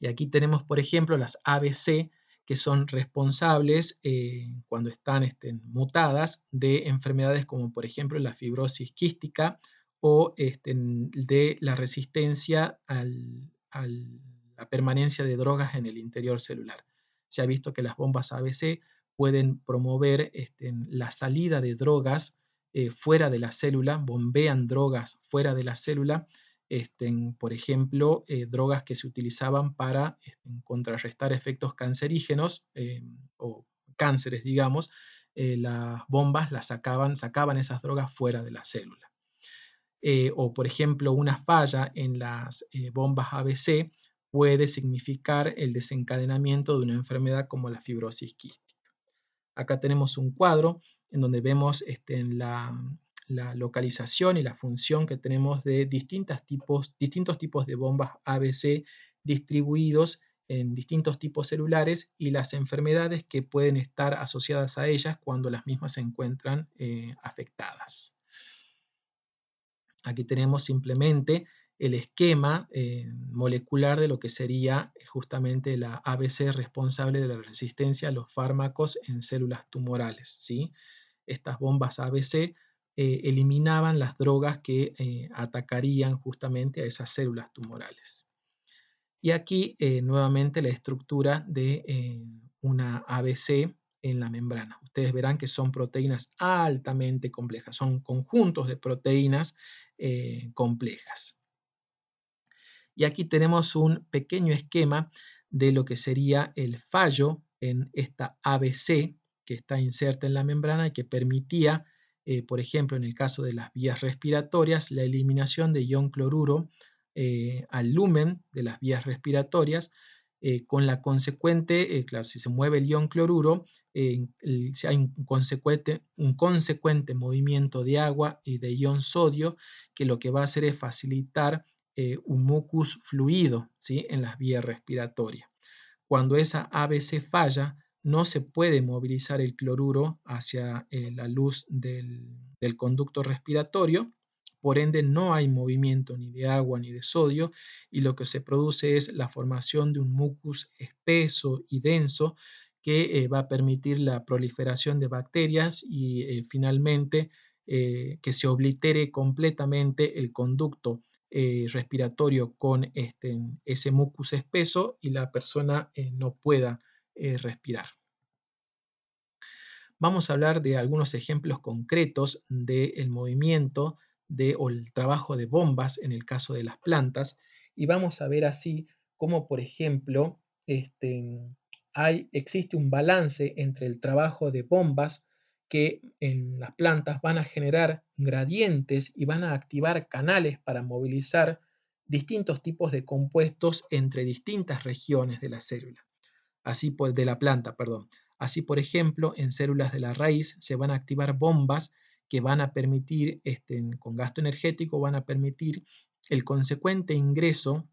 Y aquí tenemos, por ejemplo, las ABC que son responsables cuando están mutadas de enfermedades como por ejemplo la fibrosis quística o de la resistencia a la permanencia de drogas en el interior celular. Se ha visto que las bombas ABC pueden promover la salida de drogas fuera de la célula, bombean drogas fuera de la célula, por ejemplo, drogas que se utilizaban para contrarrestar efectos cancerígenos o cánceres, digamos, las bombas sacaban esas drogas fuera de la célula. O, por ejemplo, una falla en las bombas ABC puede significar el desencadenamiento de una enfermedad como la fibrosis quística. Acá tenemos un cuadro en donde vemos la localización y la función que tenemos de distintos tipos de bombas ABC distribuidos en distintos tipos celulares y las enfermedades que pueden estar asociadas a ellas cuando las mismas se encuentran afectadas. Aquí tenemos simplemente el esquema molecular de lo que sería justamente la ABC responsable de la resistencia a los fármacos en células tumorales, ¿sí? Estas bombas ABC eliminaban las drogas que atacarían justamente a esas células tumorales. Y aquí nuevamente la estructura de una ABC en la membrana. Ustedes verán que son proteínas altamente complejas, son conjuntos de proteínas complejas. Y aquí tenemos un pequeño esquema de lo que sería el fallo en esta ABC que está inserta en la membrana y que permitía, por ejemplo, en el caso de las vías respiratorias, la eliminación de ion cloruro al lumen de las vías respiratorias, con la consecuente, claro, si se mueve el ion cloruro, si hay un consecuente movimiento de agua y de ion sodio, que lo que va a hacer es facilitar un mucus fluido, ¿sí?, en las vías respiratorias. Cuando esa ABC falla, no se puede movilizar el cloruro hacia la luz del conducto respiratorio, por ende no hay movimiento ni de agua ni de sodio y lo que se produce es la formación de un mucus espeso y denso que va a permitir la proliferación de bacterias y finalmente que se oblitere completamente el conducto respiratorio con ese mucus espeso y la persona no pueda respirar. Vamos a hablar de algunos ejemplos concretos del movimiento o el trabajo de bombas en el caso de las plantas y vamos a ver así cómo, por ejemplo, existe un balance entre el trabajo de bombas que en las plantas van a generar gradientes y van a activar canales para movilizar distintos tipos de compuestos entre distintas regiones de la célula. De la planta, perdón. Así, por ejemplo, en células de la raíz se van a activar bombas que van a permitir, con gasto energético, van a permitir el consecuente ingreso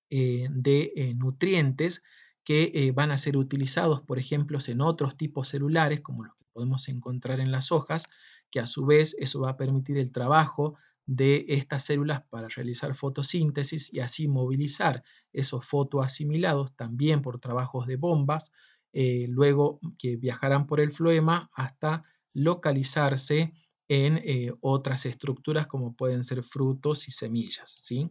de nutrientes que van a ser utilizados, por ejemplo, en otros tipos celulares, como los que podemos encontrar en las hojas, que a su vez eso va a permitir el trabajo de estas células para realizar fotosíntesis y así movilizar esos fotoasimilados también por trabajos de bombas, luego que viajarán por el floema hasta localizarse en otras estructuras como pueden ser frutos y semillas, ¿sí?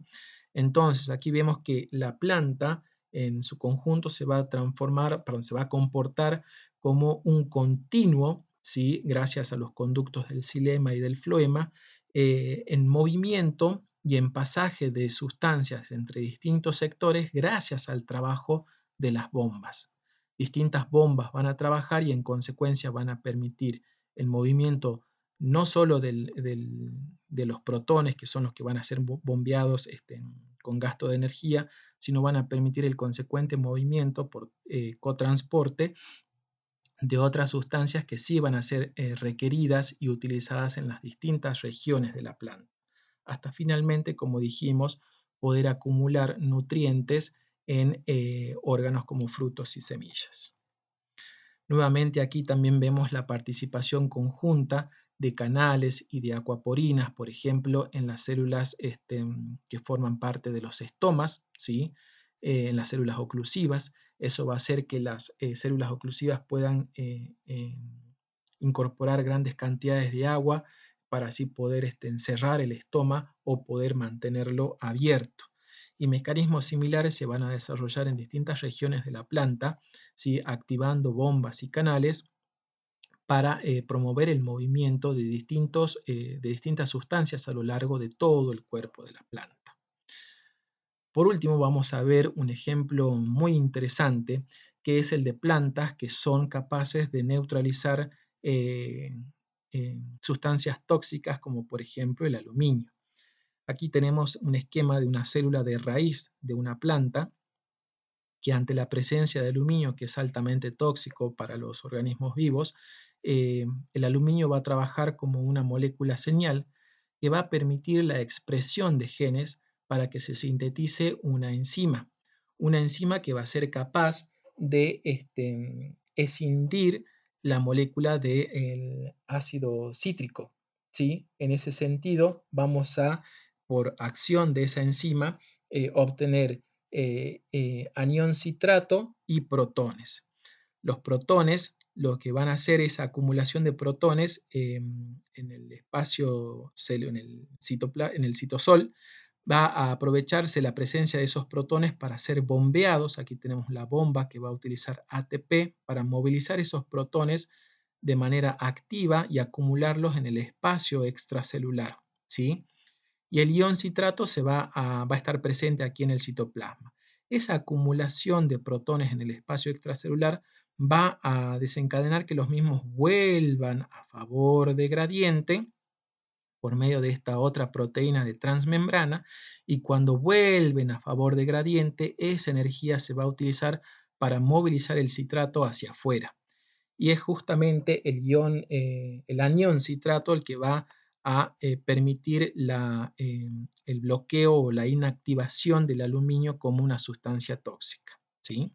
Entonces, aquí vemos que la planta en su conjunto se va a transformar, perdón, se va a comportar como un continuo, ¿sí? Gracias a los conductos del xilema y del floema, en movimiento y en pasaje de sustancias entre distintos sectores gracias al trabajo de las bombas. Distintas bombas van a trabajar y en consecuencia van a permitir el movimiento no solo de los protones, que son los que van a ser bombeados con gasto de energía, sino van a permitir el consecuente movimiento por cotransporte de otras sustancias que sí van a ser requeridas y utilizadas en las distintas regiones de la planta, hasta finalmente, como dijimos, poder acumular nutrientes en órganos como frutos y semillas. Nuevamente aquí también vemos la participación conjunta de canales y de acuaporinas, por ejemplo, en las células que forman parte de los estomas, ¿sí? En las células oclusivas. Eso va a hacer que las células oclusivas puedan incorporar grandes cantidades de agua para así poder encerrar el estoma o poder mantenerlo abierto. Y mecanismos similares se van a desarrollar en distintas regiones de la planta, ¿sí? Activando bombas y canales para promover el movimiento de distintas sustancias a lo largo de todo el cuerpo de la planta. Por último, vamos a ver un ejemplo muy interesante, que es el de plantas que son capaces de neutralizar sustancias tóxicas como por ejemplo el aluminio. Aquí tenemos un esquema de una célula de raíz de una planta que ante la presencia de aluminio, que es altamente tóxico para los organismos vivos, el aluminio va a trabajar como una molécula señal que va a permitir la expresión de genes para que se sintetice una enzima que va a ser capaz de escindir la molécula del ácido cítrico, ¿sí? En ese sentido, vamos a, por acción de esa enzima, obtener anión citrato y protones. Los protones lo que van a hacer es acumulación de protones en el espacio, en el citosol, va a aprovecharse la presencia de esos protones para ser bombeados. Aquí tenemos la bomba que va a utilizar ATP para movilizar esos protones de manera activa y acumularlos en el espacio extracelular, ¿sí? Y el ion citrato va a estar presente aquí en el citoplasma. Esa acumulación de protones en el espacio extracelular va a desencadenar que los mismos vuelvan a favor de gradiente por medio de esta otra proteína de transmembrana, y cuando vuelven a favor de gradiente, esa energía se va a utilizar para movilizar el citrato hacia afuera. Y es justamente el anión citrato el que va a permitir el bloqueo o la inactivación del aluminio como una sustancia tóxica, ¿sí?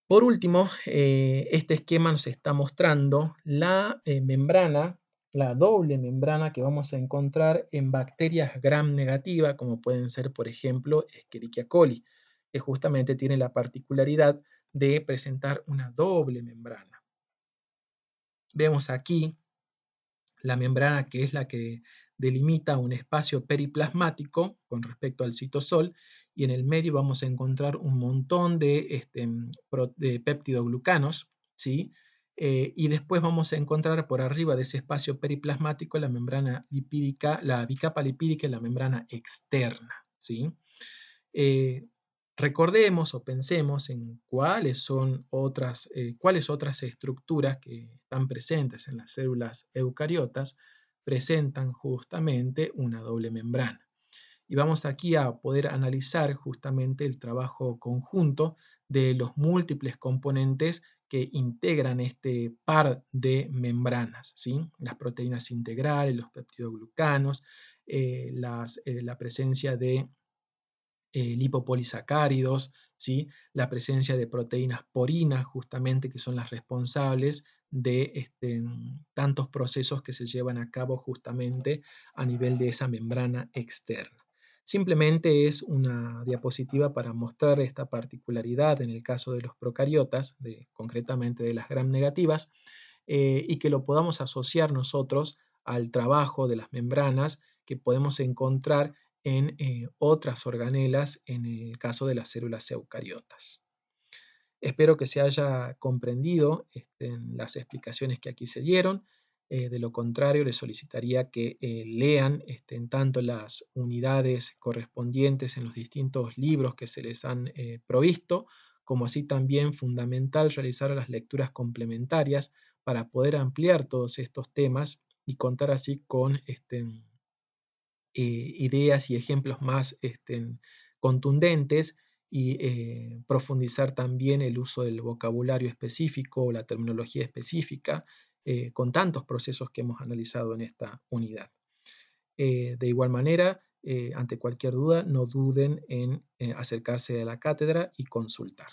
Por último, este esquema nos está mostrando la membrana, la doble membrana que vamos a encontrar en bacterias gram negativa, como pueden ser, por ejemplo, Escherichia coli, que justamente tiene la particularidad de presentar una doble membrana. Vemos aquí la membrana que es la que delimita un espacio periplasmático con respecto al citosol, y en el medio vamos a encontrar un montón de péptidoglucanos, ¿sí? Y después vamos a encontrar por arriba de ese espacio periplasmático la membrana lipídica, la bicapa lipídica y la membrana externa, ¿sí? Eh, Recordemos o pensemos en cuáles otras estructuras que están presentes en las células eucariotas presentan justamente una doble membrana. y vamos aquí a poder analizar justamente el trabajo conjunto de los múltiples componentes que integran este par de membranas, ¿sí? Las proteínas integrales, los peptidoglucanos, la presencia de lipopolisacáridos, ¿sí? La presencia de proteínas porinas, justamente, que son las responsables de tantos procesos que se llevan a cabo justamente a nivel de esa membrana externa. Simplemente es una diapositiva para mostrar esta particularidad en el caso de los procariotas, concretamente de las gram negativas, y que lo podamos asociar nosotros al trabajo de las membranas que podemos encontrar en otras organelas en el caso de las células eucariotas. Espero que se haya comprendido las explicaciones que aquí se dieron. De lo contrario, les solicitaría que lean tanto las unidades correspondientes en los distintos libros que se les han provisto, como así también fundamental realizar las lecturas complementarias para poder ampliar todos estos temas y contar así con ideas y ejemplos más contundentes y profundizar también el uso del vocabulario específico o la terminología específica con tantos procesos que hemos analizado en esta unidad. De igual manera, ante cualquier duda, no duden en acercarse a la cátedra y consultar.